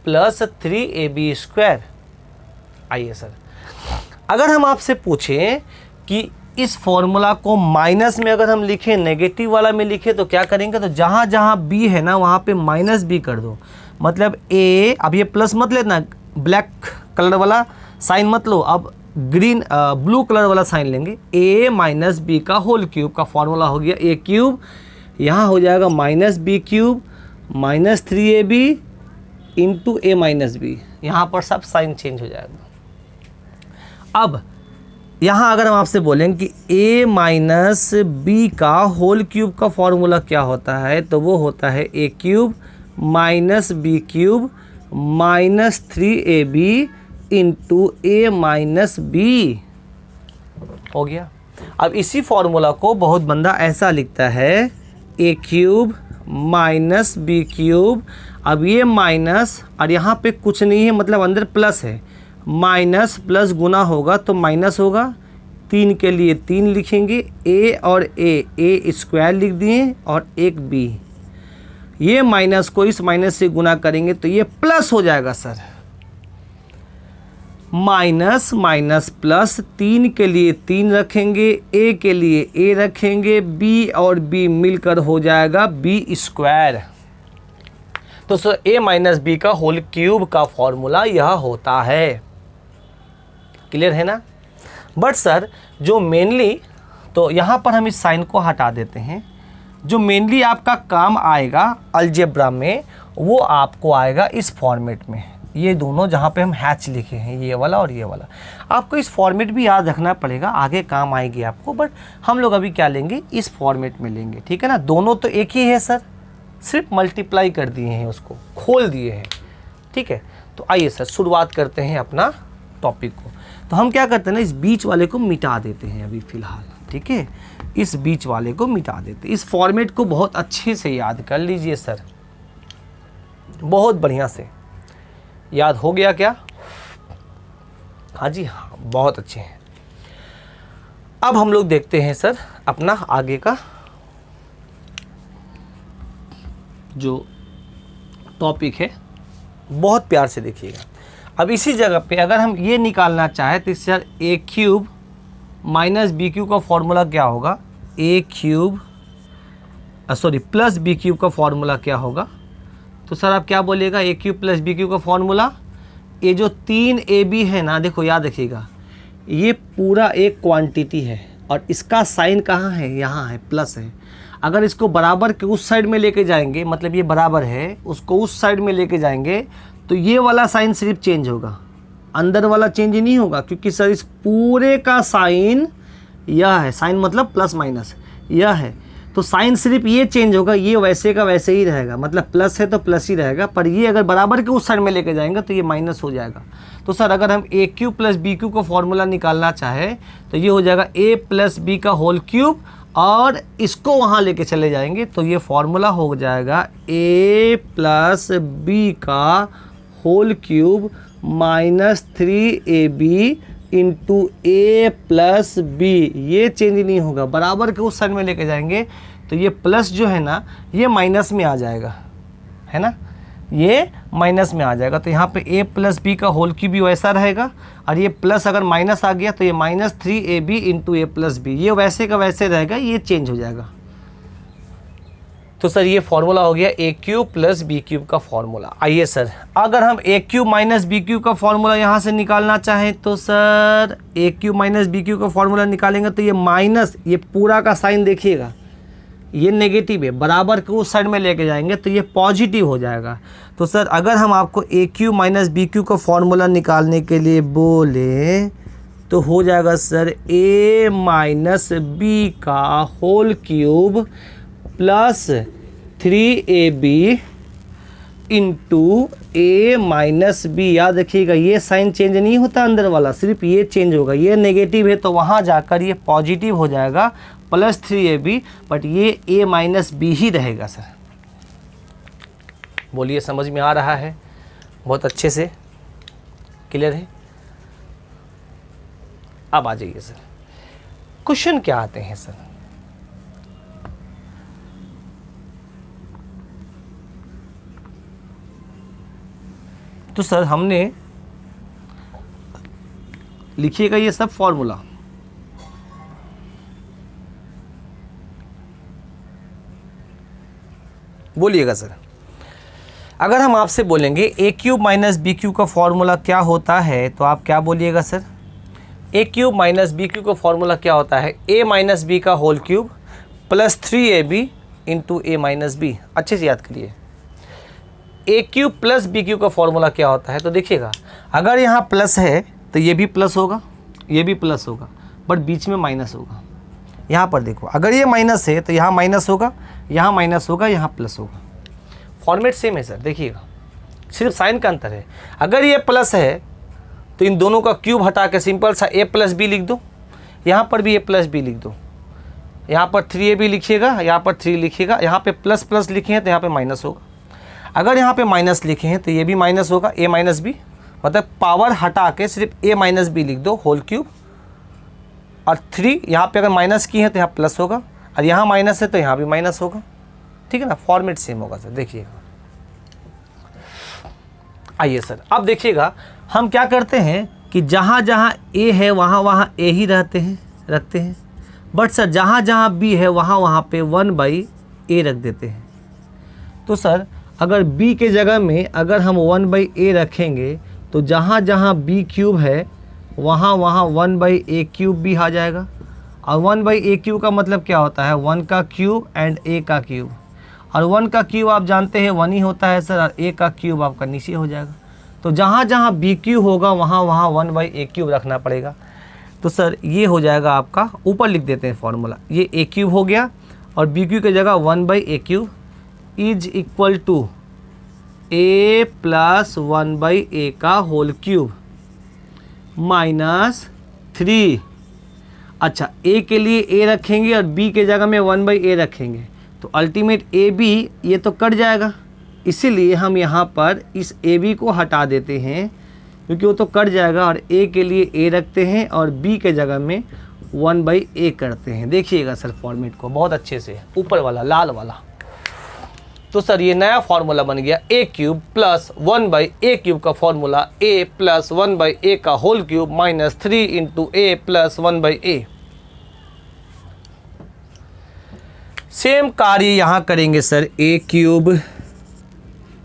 plus 3ab square. आइए सर, अगर हम आपसे पूछें कि इस फॉर्मूला को माइनस में अगर हम लिखें, नेगेटिव वाला में लिखें, तो क्या करेंगे, तो जहाँ जहाँ b है ना वहाँ पे माइनस b कर दो। मतलब a, अब ये प्लस मत लेना, ब्लैक कलर वाला साइन मत लो, अब ग्रीन ब्लू कलर वाला साइन लेंगे। a माइनस बी का होल क्यूब का फॉर्मूला हो गया a क्यूब, यहाँ हो जाएगा minus B cube minus 3ab into a minus b, यहाँ पर सब साइन चेंज हो जाएगा। अब यहाँ अगर हम आपसे बोलें कि a माइनस बी का होल क्यूब का फॉर्मूला क्या होता है, तो वो होता है a cube minus B cube minus 3ab into a minus b. हो गया। अब इसी फॉर्मूला को बहुत बंदा ऐसा लिखता है a cube minus B cube, अब ये माइनस और यहाँ पे कुछ नहीं है, मतलब अंदर प्लस है, माइनस प्लस गुना होगा तो माइनस होगा, 3 के लिए 3 लिखेंगे, a और a स्क्वायर लिख दिए और एक b, ये माइनस को इस माइनस से गुना करेंगे तो ये प्लस हो जाएगा सर। माइनस माइनस प्लस, 3 के लिए 3 रखेंगे, a के लिए a रखेंगे, b और b मिलकर हो जाएगा b स्क्वायर। तो सर a माइनस बी का होल क्यूब का फॉर्मूला यह होता है। क्लियर है ना। बट सर जो मेनली, तो यहाँ पर हम इस साइन को हटा देते हैं, जो मेनली आपका काम आएगा अलजेब्रा में वो आपको आएगा इस फॉर्मेट में, ये दोनों जहाँ पे हम हैच लिखे हैं, ये वाला और ये वाला, आपको इस फॉर्मेट भी याद रखना पड़ेगा, आगे काम आएगी आपको। बट हम लोग अभी क्या लेंगे, इस फॉर्मेट में लेंगे, ठीक है ना। दोनों तो एक ही है सर, सिर्फ मल्टीप्लाई कर दिए हैं, उसको खोल दिए हैं, ठीक है। तो आइए सर शुरुआत करते हैं अपना टॉपिक को। तो हम क्या करते हैं ना, इस बीच वाले को मिटा देते हैं अभी फ़िलहाल, ठीक है, इस बीच वाले को मिटा देते हैं। इस फॉर्मेट को बहुत अच्छे से याद कर लीजिए सर, बहुत बढ़िया से याद हो गया क्या? हाँ जी हाँ, बहुत अच्छे हैं। अब हम लोग देखते हैं सर अपना आगे का जो टॉपिक है, बहुत प्यार से देखिएगा। अब इसी जगह पे अगर हम ये निकालना चाहें तो sir a cube minus B cube का फॉर्मूला क्या होगा, a cube sorry plus B cube का फॉर्मूला क्या होगा। तो सर आप क्या बोलिएगा, a cube plus B cube का फॉर्मूला, ये जो 3ab है ना, देखो याद रखिएगा, ये पूरा एक क्वांटिटी है और इसका साइन कहाँ है, यहाँ है, प्लस है। अगर इसको बराबर के उस साइड में लेके जाएंगे, मतलब ये बराबर है, उसको उस साइड में लेके जाएंगे तो ये वाला साइन सिर्फ चेंज होगा, अंदर वाला चेंज नहीं होगा, क्योंकि सर इस पूरे का साइन यह है, साइन मतलब प्लस माइनस यह है, तो साइन सिर्फ ये चेंज होगा, ये वैसे का वैसे ही रहेगा, मतलब प्लस है तो प्लस ही रहेगा, पर ये अगर बराबर के उस साइड में लेके जाएंगे तो ये माइनस हो जाएगा। तो सर अगर हम a cube plus B cube का फॉर्मूला निकालना चाहे तो ये हो जाएगा a प्लस बी का होल क्यूब, और इसको वहाँ लेके चले जाएंगे तो ये फॉर्मूला हो जाएगा a प्लस बी का whole cube minus 3ab into a plus b, ये चेंज नहीं होगा, बराबर के उस साइड में लेके जाएंगे तो ये प्लस जो है ना ये माइनस में आ जाएगा, है ना, ये माइनस में आ जाएगा। तो यहाँ पे a प्लस बी का होल क्यूब भी वैसा रहेगा, और ये प्लस अगर माइनस आ गया तो ये minus 3ab into a plus b, ये वैसे का वैसे रहेगा, ये चेंज हो जाएगा। तो सर ये फॉर्मूला हो गया a cube plus B cube का फॉर्मूला। आइए सर अगर हम a cube minus B cube का फॉर्मूला यहाँ से निकालना चाहें तो sir a cube minus B cube का फॉर्मूला निकालेंगे तो ये माइनस, ये पूरा का साइन देखिएगा ये नेगेटिव है, बराबर के उस साइड में लेके जाएंगे तो ये पॉजिटिव हो जाएगा। तो सर अगर हम आपको a cube minus B cube का फॉर्मूला निकालने के लिए बोले तो हो जाएगा सर a माइनस बी का whole cube plus 3ab into a minus b. याद रखिएगा ये साइन चेंज नहीं होता अंदर वाला, सिर्फ ये चेंज होगा, ये नेगेटिव है तो वहाँ जाकर ये पॉजिटिव हो जाएगा प्लस 3ab, बट ये a माइनस बी ही रहेगा। सर बोलिए समझ में आ रहा है? बहुत अच्छे से क्लियर है। अब आ जाइए सर, क्वेश्चन क्या आते हैं सर। तो सर हमने लिखिएगा ये सब फॉर्मूला। बोलिएगा सर, अगर हम आपसे बोलेंगे A cube minus B cube का फॉर्मूला क्या होता है, तो आप क्या बोलिएगा sir. A cube minus B cube का फॉर्मूला क्या होता है, ए माइनस बी का whole cube plus 3ab into A minus B. अच्छे से याद करिए, A cube plus B cube का फॉर्मूला क्या होता है। तो देखिएगा, अगर यहाँ प्लस है तो ये भी प्लस होगा, ये भी प्लस होगा, बट बीच में माइनस होगा। यहाँ पर देखो, अगर ये माइनस है तो यहाँ माइनस होगा, यहाँ माइनस होगा, यहाँ प्लस होगा। फॉर्मेट सेम है सर, देखिएगा, सिर्फ साइन का अंतर है। अगर ये प्लस है तो इन दोनों का क्यूब हटा के सिंपल सा ए प्लस बी लिख दो, यहाँ पर भी ए प्लस बी लिख दो, यहाँ पर 3ab लिखिएगा, यहाँ पर 3 लिखिएगा, यहाँ पे प्लस प्लस लिखे हैं तो यहाँ पे माइनस होगा। अगर यहाँ पे माइनस लिखे हैं तो ये भी माइनस होगा, ए माइनस बी, मतलब पावर हटा के सिर्फ ए माइनस बी लिख दो होल क्यूब, और 3 यहाँ पे अगर माइनस की है तो यहाँ प्लस होगा, और यहाँ माइनस है तो यहाँ भी माइनस होगा। ठीक है ना, फॉर्मेट सेम होगा सर। देखिएगा, आइए सर, अब देखिएगा हम क्या करते हैं कि जहाँ जहाँ ए है वहाँ वहाँ ए ही रखते हैं, बट सर जहाँ जहाँ बी है वहाँ वहाँ पे 1/a रख देते हैं। तो सर अगर b के जगह में अगर हम 1/a रखेंगे तो जहाँ जहाँ b क्यूब है वहाँ वहाँ 1/a क्यूब भी आ जाएगा, और 1/a क्यूब का मतलब क्या होता है, 1 का क्यूब एंड a का क्यूब, और 1 का क्यूब आप जानते हैं 1 ही होता है सर, और a का क्यूब आपका नीचे हो जाएगा। तो जहाँ जहाँ b क्यूब होगा वहाँ वहाँ 1/a क्यूब रखना पड़ेगा। तो सर ये हो जाएगा आपका, ऊपर लिख देते हैं फॉर्मूला, ये a क्यूब हो गया, और b क्यूब की जगह 1/a cube is equal to a plus 1/a का होल क्यूब माइनस 3। अच्छा, a के लिए a रखेंगे और b के जगह में 1/a रखेंगे, तो अल्टीमेट ab ये तो कट जाएगा, इसीलिए हम यहाँ पर इस ab को हटा देते हैं क्योंकि वो तो कट जाएगा, और a के लिए a रखते हैं और b के जगह में 1/a करते हैं। देखिएगा सर फॉर्मेट को बहुत अच्छे से, ऊपर वाला लाल वाला। तो सर ये नया फार्मूला बन गया a cube plus 1/a cube का फॉर्मूला a प्लस 1/a का whole cube minus 3 into a plus 1/a। Same कार्य यहाँ करेंगे sir, a cube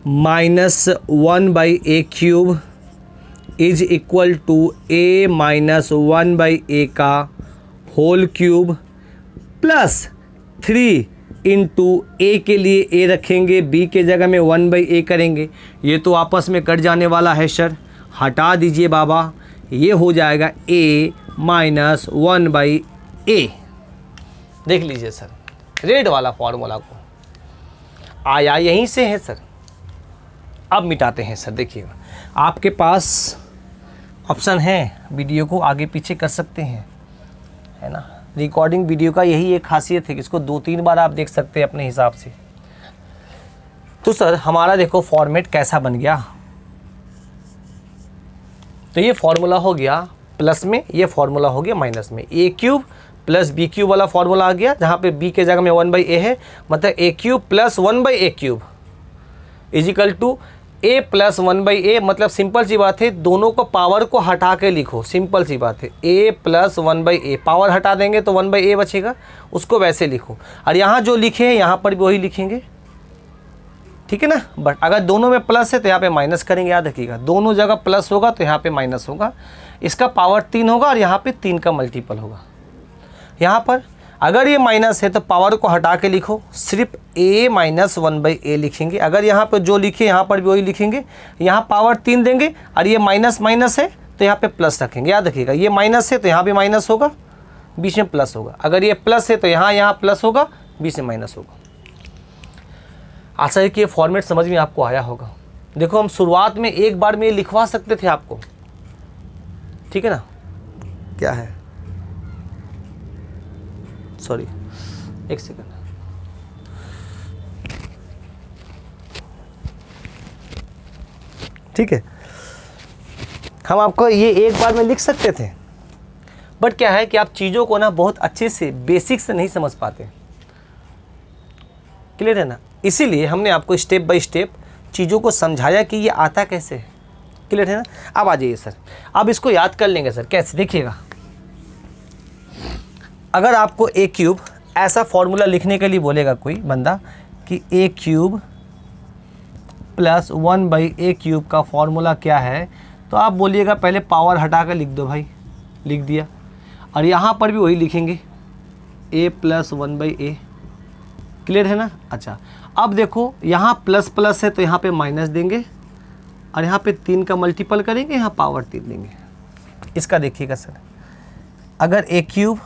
minus 1/a cube is equal to a minus 1/a का whole cube plus 3 into a के लिए a रखेंगे, b के जगह में 1/a करेंगे। ये तो आपस में कट जाने वाला है सर, हटा दीजिए बाबा, ये हो जाएगा a माइनस 1/a। देख लीजिए सर, रेड वाला फॉर्मूला को आया यहीं से है सर। अब मिटाते हैं सर। देखिएगा, आपके पास ऑप्शन है, वीडियो को आगे पीछे कर सकते हैं, है ना। रिकॉर्डिंग वीडियो का यही एक खासियत है कि इसको 2-3 बार आप देख सकते हैं अपने हिसाब से। तो सर हमारा देखो फॉर्मेट कैसा बन गया। तो ये फॉर्मूला हो गया प्लस में, ये फॉर्मूला हो गया माइनस में। a cube plus b cube वाला फॉर्मूला आ गया, जहाँ पे b के जगह में 1/a है, मतलब a cube plus 1/a cube is equal to a plus 1/a। मतलब सिंपल सी बात है, दोनों को पावर को हटा के लिखो, सिंपल सी बात है। a प्लस 1/a, पावर हटा देंगे तो 1/a बचेगा, उसको वैसे लिखो। और यहाँ जो लिखे हैं यहाँ पर भी वही लिखेंगे, ठीक है ना। बट अगर दोनों में प्लस है तो यहाँ पे माइनस करेंगे, याद रखिएगा। दोनों जगह प्लस होगा तो यहाँ पे माइनस होगा, इसका पावर 3 होगा और यहाँ पे 3 का मल्टीपल होगा। यहाँ पर अगर ये माइनस है तो पावर को हटा के लिखो, सिर्फ a माइनस 1/a लिखेंगे। अगर यहाँ पे जो लिखे यहाँ पर भी वही लिखेंगे। यहाँ पावर 3 देंगे और ये माइनस माइनस है तो यहाँ पे प्लस रखेंगे, याद रखिएगा। ये माइनस है तो यहाँ भी माइनस होगा, बीच में प्लस होगा। अगर ये प्लस है तो यहाँ प्लस होगा, बीच में माइनस होगा। आशा है कि ये फॉर्मेट समझ में आपको आया होगा। देखो हम शुरुआत में एक बार में ये लिखवा सकते थे आपको, ठीक है ना। क्या है, सॉरी एक सेकंड, ठीक है, हम आपको ये एक बार में लिख सकते थे, बट क्या है कि आप चीज़ों को ना बहुत अच्छे से बेसिक से नहीं समझ पाते। क्लियर है ना, इसीलिए हमने आपको स्टेप बाय स्टेप चीज़ों को समझाया कि ये आता कैसे है। क्लियर है ना। अब आ जाइए सर, अब इसको याद कर लेंगे सर, कैसे देखिएगा। अगर आपको ए क्यूब ऐसा फॉर्मूला लिखने के लिए बोलेगा कोई बंदा कि ए क्यूब प्लस 1/a क्यूब का फॉर्मूला क्या है, तो आप बोलिएगा पहले पावर हटा कर लिख दो भाई, लिख दिया। और यहाँ पर भी वही लिखेंगे a प्लस 1/a। क्लियर है ना। अच्छा, अब देखो यहाँ प्लस प्लस है तो यहाँ पे माइनस देंगे और यहाँ पे 3 का मल्टीपल करेंगे, यहाँ पावर 3 देंगे। इसका देखिएगा सर, अगर a cube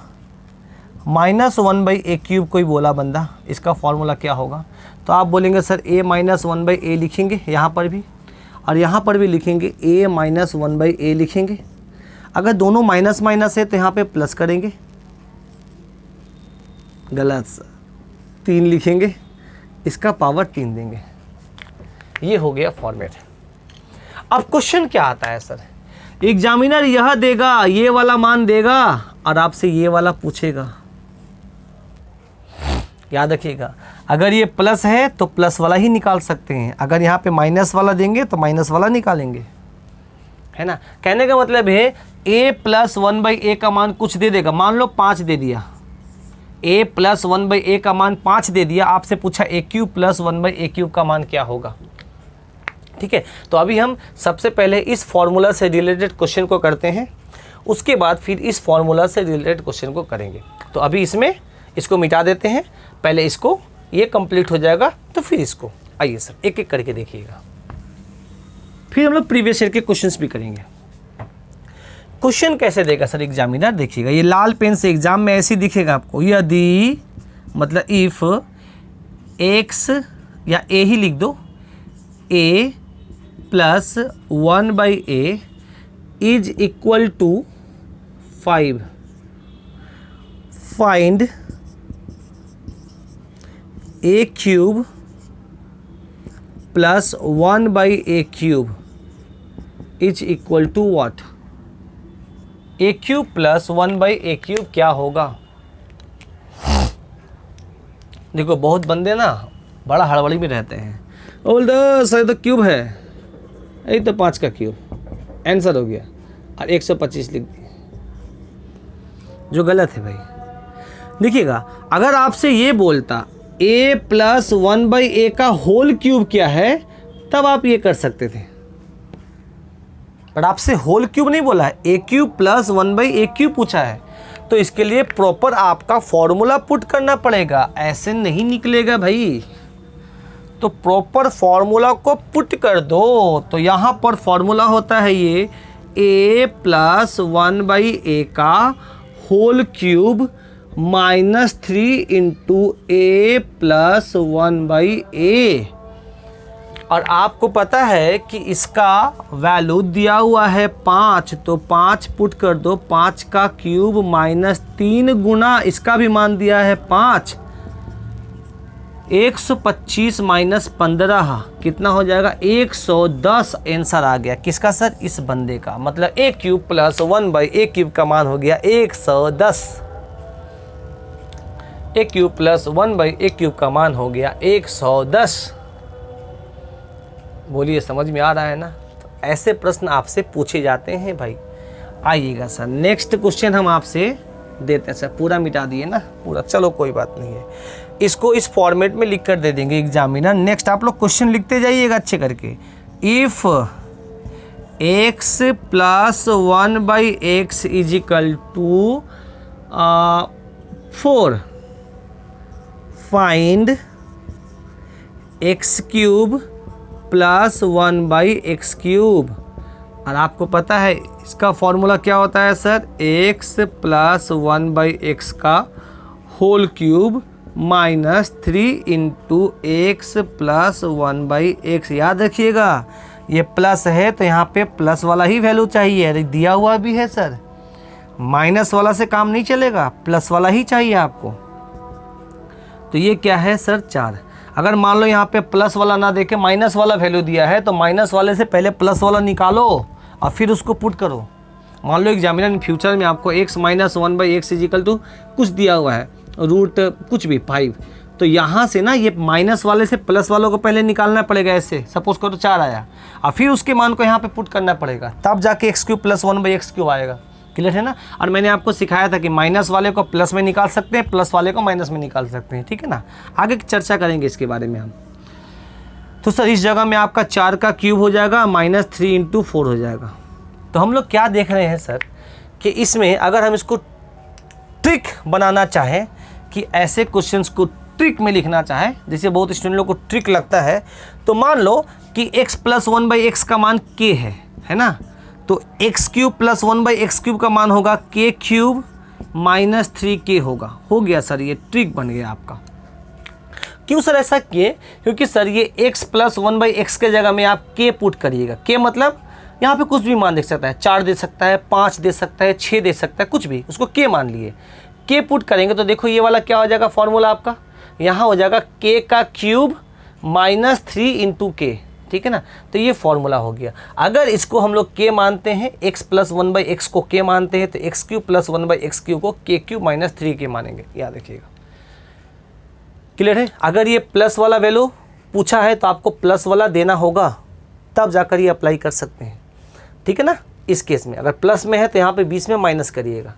minus 1/a cube कोई बोला बंदा, इसका फॉर्मूला क्या होगा, तो आप बोलेंगे सर a माइनस 1/a लिखेंगे यहाँ पर भी, और यहाँ पर भी लिखेंगे a माइनस 1/a लिखेंगे। अगर दोनों माइनस माइनस है तो यहाँ पे प्लस करेंगे, गलत सर, 3 लिखेंगे, इसका पावर 3 देंगे। ये हो गया फॉर्मेट। अब क्वेश्चन क्या आता है सर, एग्जामिनर यह देगा, ये वाला मान देगा और आपसे ये वाला पूछेगा। याद रखिएगा, अगर ये प्लस है तो प्लस वाला ही निकाल सकते हैं, अगर यहाँ पे माइनस वाला देंगे तो माइनस वाला निकालेंगे, है ना। कहने का मतलब है a प्लस 1/a का मान कुछ दे देगा, मान लो 5 दे दिया, a प्लस 1/a का मान 5 दे दिया, आपसे पूछा a cube plus 1/a cube का मान क्या होगा। ठीक है, तो अभी हम सबसे पहले इस फॉर्मूला से रिलेटेड क्वेश्चन को करते हैं, उसके बाद फिर इस फॉर्मूला से रिलेटेड क्वेश्चन को करेंगे। तो अभी इसमें इसको मिटा देते हैं, पहले इसको, ये कंप्लीट हो जाएगा तो फिर इसको। आइए सर एक एक करके देखिएगा, फिर हम लोग प्रीवियस ईयर के क्वेश्चंस भी करेंगे। क्वेश्चन कैसे देगा सर एग्जामिनर, देखिएगा ये लाल पेन से एग्जाम में ऐसे दिखेगा आपको, यदि मतलब इफ x या a ही लिख दो, a plus 1/a is equal to 5, find a cube plus 1/a cube is equal to what. a cube plus 1/a cube क्या होगा। देखो बहुत बंदे ना बड़ा हड़बड़ी में रहते हैं, बोलते सर तो क्यूब है, यही तो 5 का क्यूब आंसर हो गया और 125 लिख दिया, जो गलत है भाई। देखिएगा अगर आपसे ये बोलता a प्लस 1/a का होल क्यूब क्या है, तब आप ये कर सकते थे, बट आपसे होल क्यूब नहीं बोला है, a cube plus 1/a cube पूछा है, तो इसके लिए प्रॉपर आपका फॉर्मूला पुट करना पड़ेगा, ऐसे नहीं निकलेगा भाई। तो प्रॉपर फॉर्मूला को पुट कर दो, तो यहाँ पर फॉर्मूला होता है ये a प्लस 1/a का whole cube -3 into a plus 1/a। और आपको पता है कि इसका वैल्यू दिया हुआ है 5, तो 5 पुट कर दो, 5 का क्यूब -3 गुना इसका भी मान दिया है 5, 125 -15 कितना हो जाएगा, 110 आंसर आ गया। किसका सर, इस बंदे का, मतलब a cube plus 1/a cube का मान हो गया 110, a cube plus 1/a cube का मान हो गया 110। बोलिए समझ में आ रहा है ना। तो ऐसे प्रश्न आपसे पूछे जाते हैं भाई। आइएगा सर नेक्स्ट क्वेश्चन हम आपसे देते हैं सर, पूरा मिटा दिए ना पूरा, चलो कोई बात नहीं है, इसको इस फॉर्मेट में लिख कर दे देंगे एग्जामिनर। नेक्स्ट आप लोग क्वेश्चन लिखते जाइएगा अच्छे करके। If x plus 1/x is equal to 4, find x cube plus 1/x cube. और आपको पता है इसका फॉर्मूला क्या होता है सर, x प्लस 1/x का whole cube -3 into x plus 1/x। याद रखिएगा ये प्लस है तो यहाँ पे प्लस वाला ही वैल्यू चाहिए, दिया हुआ भी है सर, माइनस वाला से काम नहीं चलेगा, प्लस वाला ही चाहिए आपको। तो ये क्या है सर 4। अगर मान लो यहाँ पे प्लस वाला ना देके माइनस वाला वैल्यू दिया है तो माइनस वाले से पहले प्लस वाला निकालो और फिर उसको पुट करो। मान लो एग्जामिनर इन फ्यूचर में आपको x minus 1/x is equal to कुछ दिया हुआ है, रूट कुछ भी 5, तो यहाँ से ना ये माइनस वाले से प्लस वालों को पहले निकालना पड़ेगा। ऐसे सपोज करो 4 आया और फिर उसके मान को यहाँ पे पुट करना पड़ेगा, तब जाके x³ + 1/x³ आएगा। क्लियर है ना। और मैंने आपको सिखाया था कि माइनस वाले को प्लस में निकाल सकते हैं, प्लस वाले को माइनस में निकाल सकते हैं। ठीक है ना, आगे चर्चा करेंगे इसके बारे में हम। तो सर इस जगह में आपका 4 का क्यूब हो जाएगा, -3 × 4 हो जाएगा। तो हम लोग क्या देख रहे हैं सर कि इसमें अगर हम इसको ट्रिक बनाना चाहें कि ऐसे क्वेश्चंस को ट्रिक में लिखना चाहें, जैसे बहुत स्टूडेंट लोग को ट्रिक लगता है, तो मान लो कि x + 1/x का मान k है ना, तो x³ + 1/x³ का मान होगा k³ - 3k होगा। हो गया सर, ये ट्रिक बन गया आपका। क्यों सर ऐसा किए? क्योंकि सर ये x + 1/x के जगह में आप k पुट करिएगा। k मतलब यहाँ पे कुछ भी मान दे सकता है, 4 दे सकता है, 5 दे सकता है, 6 दे सकता है, कुछ भी, उसको k मान लिए। k पुट करेंगे तो देखो ये वाला क्या हो जाएगा फॉर्मूला आपका, यहाँ हो जाएगा k³ - 3 × k। ठीक है ना, तो ये फॉर्मूला हो गया। अगर इसको हम लोग k मानते हैं, x + 1/x को k मानते हैं, तो x³ + 1/x³ को k³ - 3k मानेंगे। याद रखिएगा। क्लियर है। अगर ये प्लस वाला वैल्यू पूछा है तो आपको प्लस वाला देना होगा, तब जाकर ये अप्लाई कर सकते हैं। ठीक है ना। इस केस में अगर प्लस में है तो यहाँ पे बीच में माइनस करिएगा।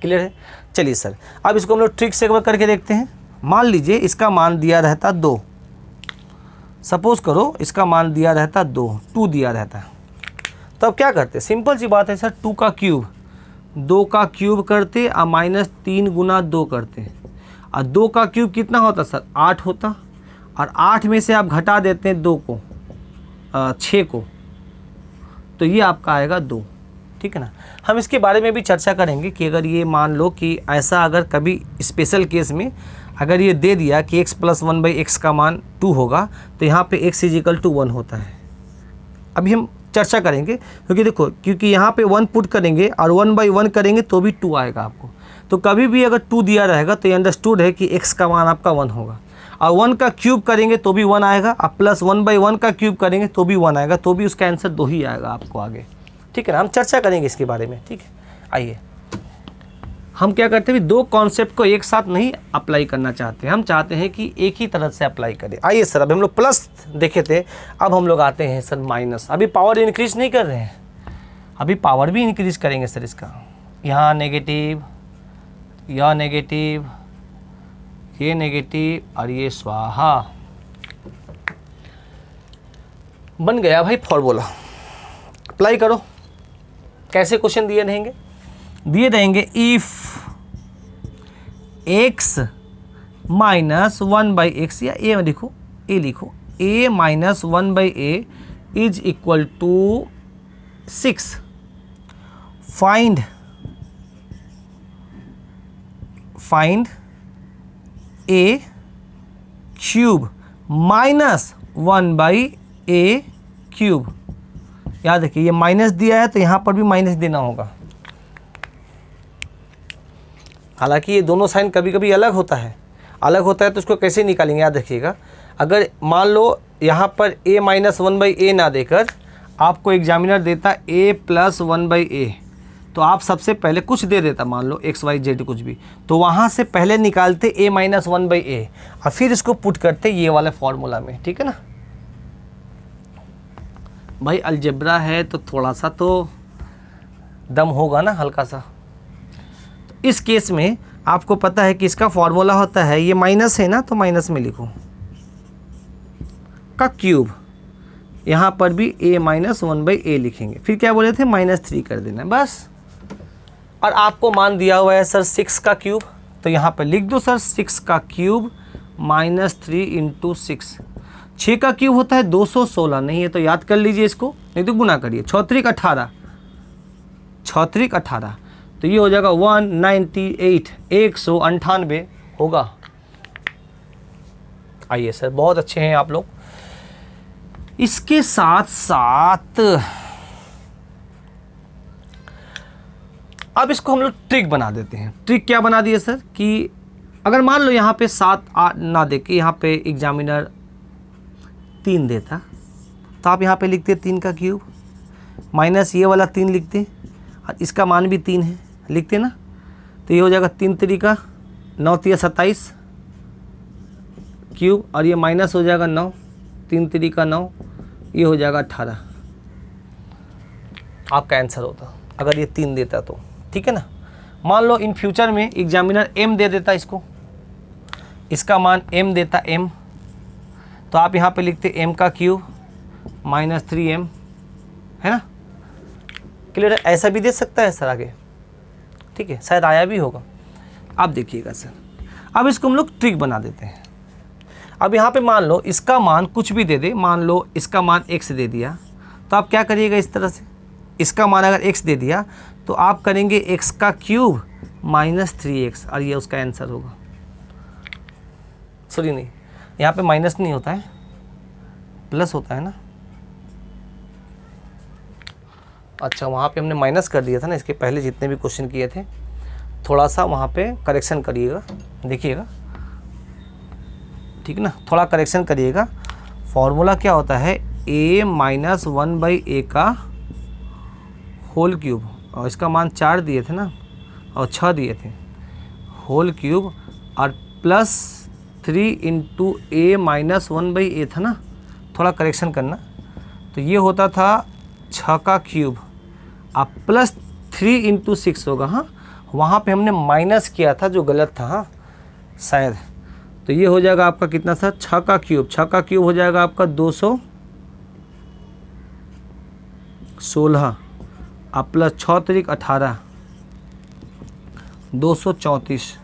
क्लियर है। चलिए सर, अब इसको हम लोग ट्रिक से एक बार करके देखते हैं। मान लीजिए इसका मान दिया रहता 2, सपोज करो इसका मान दिया रहता 2 दिया रहता है, तो अब क्या करते? सिंपल सी बात है सर, 2 का क्यूब 2 का क्यूब करते और -3 × 2 करते, और 2 का क्यूब कितना होता सर? 8 होता, और 8 में से आप घटा देते हैं 2 को 6 को, तो ये आपका आएगा 2। ठीक है ना। हम इसके बारे में भी चर्चा करेंगे कि अगर ये मान लो कि ऐसा अगर कभी स्पेशल केस में अगर ये दे दिया कि x + 1/x का मान 2 होगा, तो यहाँ पे x = 1 होता है। अभी हम चर्चा करेंगे, क्योंकि देखो क्योंकि यहाँ पे 1 पुट करेंगे और 1/1 करेंगे तो भी 2 आएगा आपको। तो कभी भी अगर 2 दिया रहेगा तो ये अंडरस्टूड है कि x का मान आपका 1 होगा, और 1 का क्यूब करेंगे तो भी 1 आएगा, और प्लस 1/1 का क्यूब करेंगे तो भी 1 आएगा, तो भी उसका आंसर 2 ही आएगा आपको आगे। ठीक है ना, हम चर्चा करेंगे इसके बारे में। ठीक है, आइए हम क्या करते हैं, 2 कॉन्सेप्ट को एक साथ नहीं अप्लाई करना चाहते, हम चाहते हैं कि एक ही तरह से अप्लाई करें। आइए सर, अभी हम लोग प्लस देखे थे, अब हम लोग आते हैं सर माइनस। अभी पावर इंक्रीज नहीं कर रहे हैं, अभी पावर भी इंक्रीज करेंगे सर इसका। यहाँ नेगेटिव, यह नेगेटिव, ये नेगेटिव और ये स्वाहा। बन गया भाई फॉर्मूला। अप्लाई करो। कैसे क्वेश्चन दिए रहेंगे? दिए रहेंगे इफ x - 1/x, या a लिखो, a लिखो, a - 1/a is equal to 6, find a³ - 1/a³। याद रखिए ये माइनस दिया है तो यहाँ पर भी माइनस देना होगा। हालांकि ये दोनों साइन कभी कभी अलग होता है तो उसको कैसे निकालेंगे याद रखिएगा। अगर मान लो यहाँ पर a - 1/a ना देकर आपको एग्जामिनर देता a + 1/a, तो आप सबसे पहले कुछ दे देता, मान लो x y z कुछ भी, तो वहाँ से पहले निकालते a - 1/a और फिर इसको पुट करते ये वाले फॉर्मूला में। ठीक है ना भाई, अलजेब्रा है तो थोड़ा सा तो दम होगा ना, हल्का सा। तो इस केस में आपको पता है कि इसका फॉर्मूला होता है, ये माइनस है ना तो माइनस में लिखो, का क्यूब, यहाँ पर भी a - 1/a लिखेंगे, फिर क्या बोले थे -3 कर देना बस। और आपको मान दिया हुआ है सर 6 का क्यूब, तो यहाँ पर लिख दो सर 6 का क्यूब -3 × 6। 6 का क्यूब होता है 216, नहीं है तो याद कर लीजिए इसको, नहीं तो गुना करिए। 6 × 18, 6 × 18, तो ये हो जाएगा 198, 198 होगा। आइए सर, बहुत अच्छे हैं आप लोग। इसके साथ साथ अब इसको हम लोग ट्रिक बना देते हैं। ट्रिक क्या बना दिए सर कि अगर मान लो यहाँ पे 7 8 ना दे के यहाँ पे एग्जामिनर 3 देता, तो आप यहाँ पे लिखते 3 का क्यूब माइनस ये वाला 3 लिखते, और इसका मान भी 3 है लिखते ना, तो ये हो जाएगा 3 तरीका 9 तिया 27 क्यूब, और ये माइनस हो जाएगा 9, 3 तरीका 9, ये हो जाएगा 18। आपका आंसर होता अगर ये 3 देता तो, ठीक है ना। मान लो इन फ्यूचर में एग्जामिनर m दे देता, इसका मान m देता m, तो आप यहाँ पे लिखते m का क्यूब माइनस 3m, है ना। क्लियर है, ऐसा भी दे सकता है सर आगे, ठीक है, शायद आया भी होगा। आप देखिएगा सर, अब इसको हम लोग ट्रिक बना देते हैं। अब यहाँ पे मान लो इसका मान कुछ भी दे दे, मान लो इसका मान x दे दिया, तो आप क्या करिएगा इस तरह से, इसका मान अगर x दे दिया तो आप करेंगे x का क्यूब माइनस 3x, और ये उसका आंसर होगा। सॉरी नहीं, यहाँ पे माइनस नहीं होता है, प्लस होता है ना। अच्छा, वहाँ पे हमने माइनस कर दिया था ना, इसके पहले जितने भी क्वेश्चन किए थे, थोड़ा सा वहाँ पे करेक्शन करिएगा, देखिएगा, ठीक ना, थोड़ा करेक्शन करिएगा। फॉर्मूला क्या होता है, a माइनस 1/a का होल क्यूब, और इसका मान 4 दिए थे ना और 6 दिए थे, होल क्यूब, और plus 3 into a minus 1/a था ना, थोड़ा करेक्शन करना, तो ये होता था 6 का क्यूब, अब प्लस 3 इंटू 6 होगा। हाँ, वहाँ पे हमने माइनस किया था जो गलत था, हाँ शायद, तो ये हो जाएगा आपका कितना था, 6 का क्यूब, 6 का क्यूब हो जाएगा आपका 216, अब प्लस 6 तरीक 18, 234,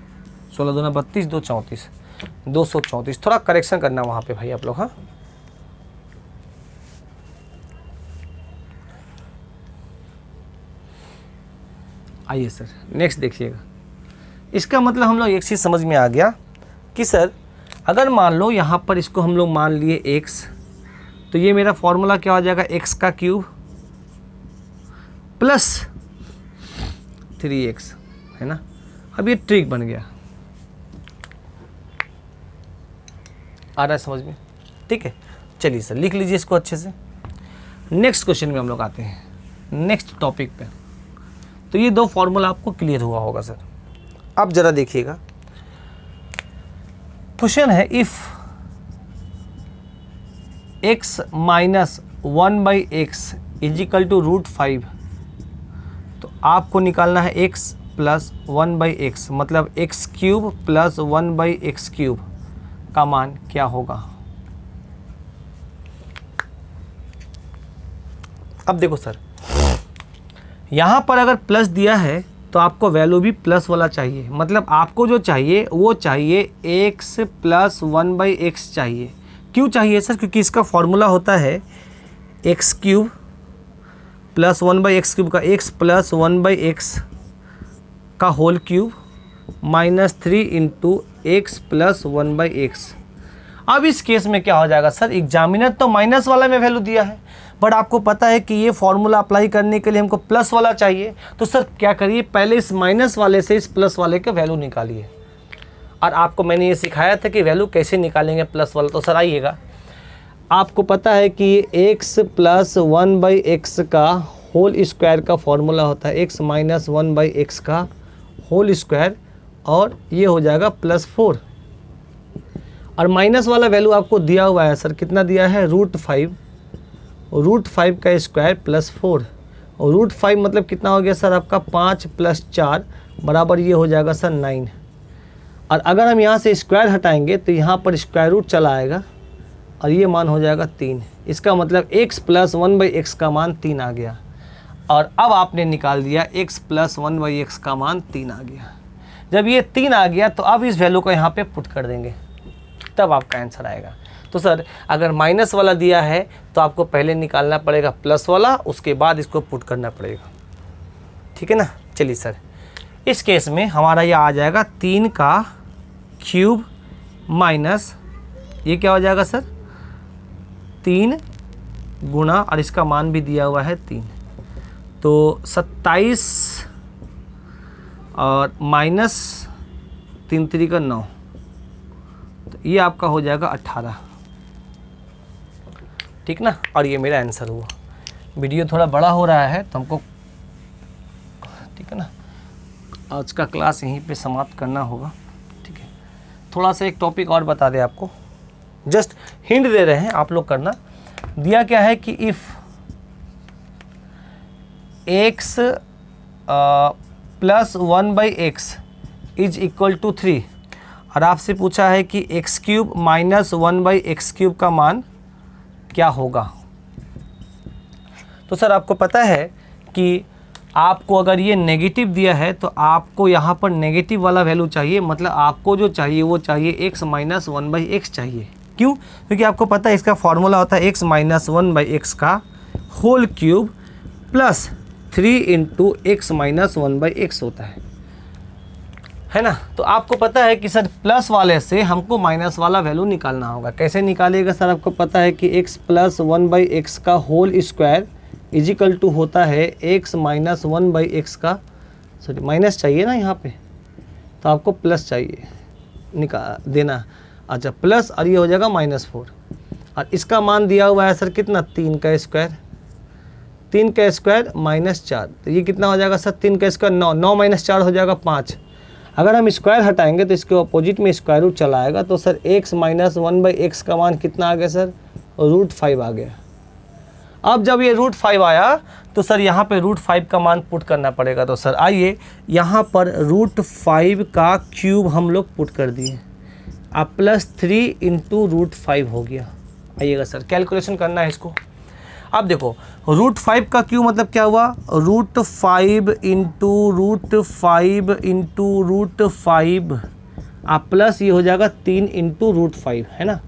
16 दूना 32, 2 34, 234। थोड़ा करेक्शन करना वहाँ पे भाई आप लोग। हाँ, आइए सर नेक्स्ट देखिएगा। इसका मतलब हम लोग एक चीज़ समझ में आ गया कि सर अगर मान लो यहाँ पर इसको हम लोग मान लिए x, तो ये मेरा फॉर्मूला क्या हो जाएगा, x का क्यूब प्लस 3x, है ना। अब ये ट्रिक बन गया, आ रहा है समझ में, ठीक है। चलिए सर लिख लीजिए इसको अच्छे से। नेक्स्ट क्वेश्चन में हम लोग आते हैं, नेक्स्ट टॉपिक पे। तो ये 2 फॉर्मूला आपको क्लियर हुआ होगा सर। अब जरा देखिएगा, क्वेश्चन है if x minus 1/x is equal to √5, तो आपको निकालना है x प्लस 1/x, मतलब x cube plus 1/x cube का मान क्या होगा। अब देखो सर, यहाँ पर अगर प्लस दिया है तो आपको वैल्यू भी प्लस वाला चाहिए, मतलब आपको जो चाहिए वो चाहिए x प्लस 1/x चाहिए। क्यों चाहिए सर, क्योंकि इसका फॉर्मूला होता है x cube plus 1/x cube का x प्लस 1/x का whole cube minus 3 into x plus 1/x। अब इस केस में क्या हो जाएगा सर, एग्जामिनर तो माइनस वाला में वैल्यू दिया है, बट आपको पता है कि ये फॉर्मूला अप्लाई करने के लिए हमको प्लस वाला चाहिए, तो सर क्या करिए, पहले इस माइनस वाले से इस प्लस वाले के वैल्यू निकालिए। और आपको मैंने ये सिखाया था कि वैल्यू कैसे निकालेंगे प्लस वाला। तो सर आइएगा, आपको पता है कि x प्लस 1/x का होल स्क्वायर का फॉर्मूला होता है x माइनस 1/x का होल स्क्वायर, और ये हो जाएगा +4, और माइनस वाला वैल्यू आपको दिया हुआ है सर, कितना दिया है, √5, √5 का स्क्वायर +4, और √5 मतलब कितना हो गया सर आपका 5 + 4 बराबर ये हो जाएगा सर 9। और अगर हम यहाँ से स्क्वायर हटाएंगे तो यहाँ पर स्क्वायर रूट चला आएगा, और ये मान हो जाएगा 3। इसका मतलब x प्लस 1/x का मान 3 आ गया, और अब आपने निकाल दिया x प्लस 1/x का मान 3 आ गया। जब ये 3 आ गया तो अब इस वैल्यू को यहाँ पे पुट कर देंगे, तब आपका आंसर आएगा। तो सर अगर माइनस वाला दिया है तो आपको पहले निकालना पड़ेगा प्लस वाला, उसके बाद इसको पुट करना पड़ेगा, ठीक है ना। चलिए सर, इस केस में हमारा ये आ जाएगा 3 का क्यूब माइनस, ये क्या हो जाएगा सर, 3 गुणा, और इसका मान भी दिया हुआ है 3, तो 27 और माइनस 3 3 का 9, तो ये आपका हो जाएगा 18, ठीक ना। और ये मेरा आंसर हुआ। वीडियो थोड़ा बड़ा हो रहा है तो हमको, ठीक है ना, आज का क्लास यहीं पे समाप्त करना होगा, ठीक है। थोड़ा सा एक टॉपिक और बता दें आपको, जस्ट हिंट दे रहे हैं, आप लोग करना। दिया क्या है कि if x plus 1/x is equal to 3, और आपसे पूछा है कि x³ माइनस 1/x³ का मान क्या होगा। तो सर आपको पता है कि आपको अगर ये नेगेटिव दिया है तो आपको यहाँ पर नेगेटिव वाला वैल्यू चाहिए, मतलब आपको जो चाहिए वो चाहिए x माइनस 1/x चाहिए। क्यों? क्योंकि आपको पता है इसका फॉर्मूला होता है x माइनस 1/x का whole cube plus 3 into x minus 1/x होता है ना। तो आपको पता है कि सर प्लस वाले से हमको माइनस वाला वैल्यू निकालना होगा। कैसे निकालेगा सर? आपको पता है कि x प्लस 1/x का होल स्क्वायर इजिकल टू होता है x माइनस 1/x का, सॉरी माइनस चाहिए ना यहाँ पे, तो आपको प्लस चाहिए देना। अच्छा प्लस, और ये हो जाएगा -4, और इसका मान दिया हुआ है सर कितना, 3 का स्क्वायर, 3 का स्क्वायर -4, तो ये कितना हो जाएगा सर, 3 का स्क्वायर 9, 9 - 4 हो जाएगा 5। अगर हम स्क्वायर हटाएंगे तो इसके अपोजिट में स्क्वायर रूट चला आएगा, तो सर x माइनस 1/x का मान कितना आ गया सर, √5 आ गया। अब जब ये √5 आया तो सर यहाँ पे √5 का मान पुट करना पड़ेगा। तो सर आइए यहाँ पर √5 का क्यूब हम लोग पुट कर दिए, अब प्लस 3 इंटू √5 हो गया। आइएगा सर कैलकुलेशन करना है इसको। अब देखो √5 का क्यूब मतलब क्या हुआ, √5 इंटू √5 इंटू √5, अब प्लस ये हो जाएगा 3 इंटू √5, है ना।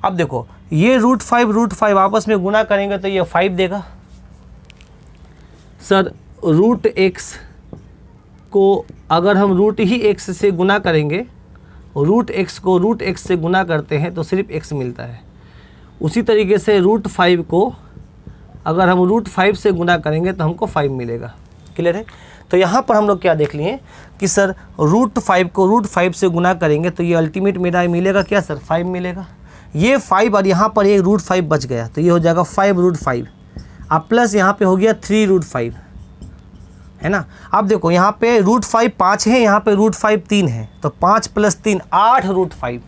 अब देखो ये √5 आपस में गुना करेंगे तो ये 5 देगा सर। √x को अगर हम √x से गुना करेंगे, √x को √x से गुना करते हैं तो सिर्फ x मिलता है। उसी तरीके से √5 को अगर हम √5 से गुना करेंगे तो हमको 5 मिलेगा। क्लियर है? तो यहाँ पर हम लोग क्या देख लिए कि सर √5 को √5 से गुना करेंगे तो ये अल्टीमेट मेरा मिलेगा क्या सर, 5 मिलेगा। ये 5 और यहाँ पर एक √5 बच गया तो ये हो जाएगा 5√5, अब प्लस यहाँ पे हो गया 3√5, है ना। अब देखो यहाँ पे √5 5 है, यहाँ पे √5 3 है, तो 5 + 3 8√5,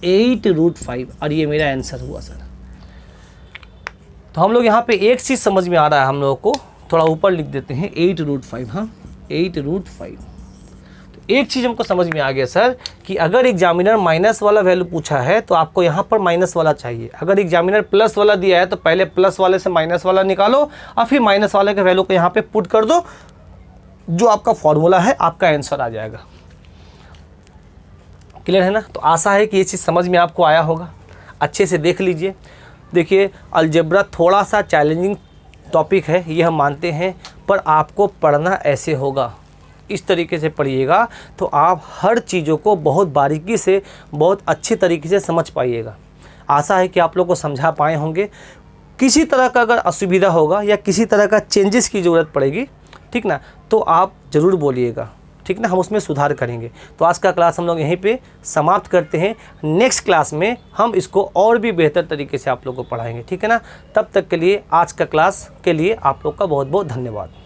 8√5, और ये मेरा आंसर हुआ सर। तो हम लोग यहाँ पे एक चीज़ समझ में आ रहा है हम लोगों को, थोड़ा ऊपर लिख देते हैं 8√5, हाँ 8√5। तो एक चीज़ हमको समझ में आ गया सर कि अगर एग्जामिनर माइनस वाला वैल्यू पूछा है तो आपको यहाँ पर माइनस वाला चाहिए। अगर एग्जामिनर प्लस वाला दिया है तो पहले प्लस वाले से माइनस वाला निकालो और फिर माइनस वाले के वैल्यू को यहाँ पे पुट कर दो, जो आपका फॉर्मूला है आपका आंसर आ जाएगा। क्लियर है ना? तो आशा है कि ये चीज़ समझ में आपको आया होगा। अच्छे से देख लीजिए। देखिए अलजेब्रा थोड़ा सा चैलेंजिंग टॉपिक है, ये हम मानते हैं, पर आपको पढ़ना ऐसे होगा, इस तरीके से पढ़िएगा तो आप हर चीज़ों को बहुत बारीकी से, बहुत अच्छे तरीके से समझ पाइएगा। आशा है कि आप लोग को समझा पाए होंगे। किसी तरह का अगर असुविधा होगा या किसी तरह का चेंजेस की ज़रूरत पड़ेगी, ठीक ना, तो आप ज़रूर बोलिएगा, ठीक ना, हम उसमें सुधार करेंगे। तो आज का क्लास हम लोग यहीं पे समाप्त करते हैं। नेक्स्ट क्लास में हम इसको और भी बेहतर तरीके से आप लोग को पढ़ाएंगे, ठीक है ना। तब तक के लिए आज का क्लास के लिए आप लोग का बहुत बहुत धन्यवाद।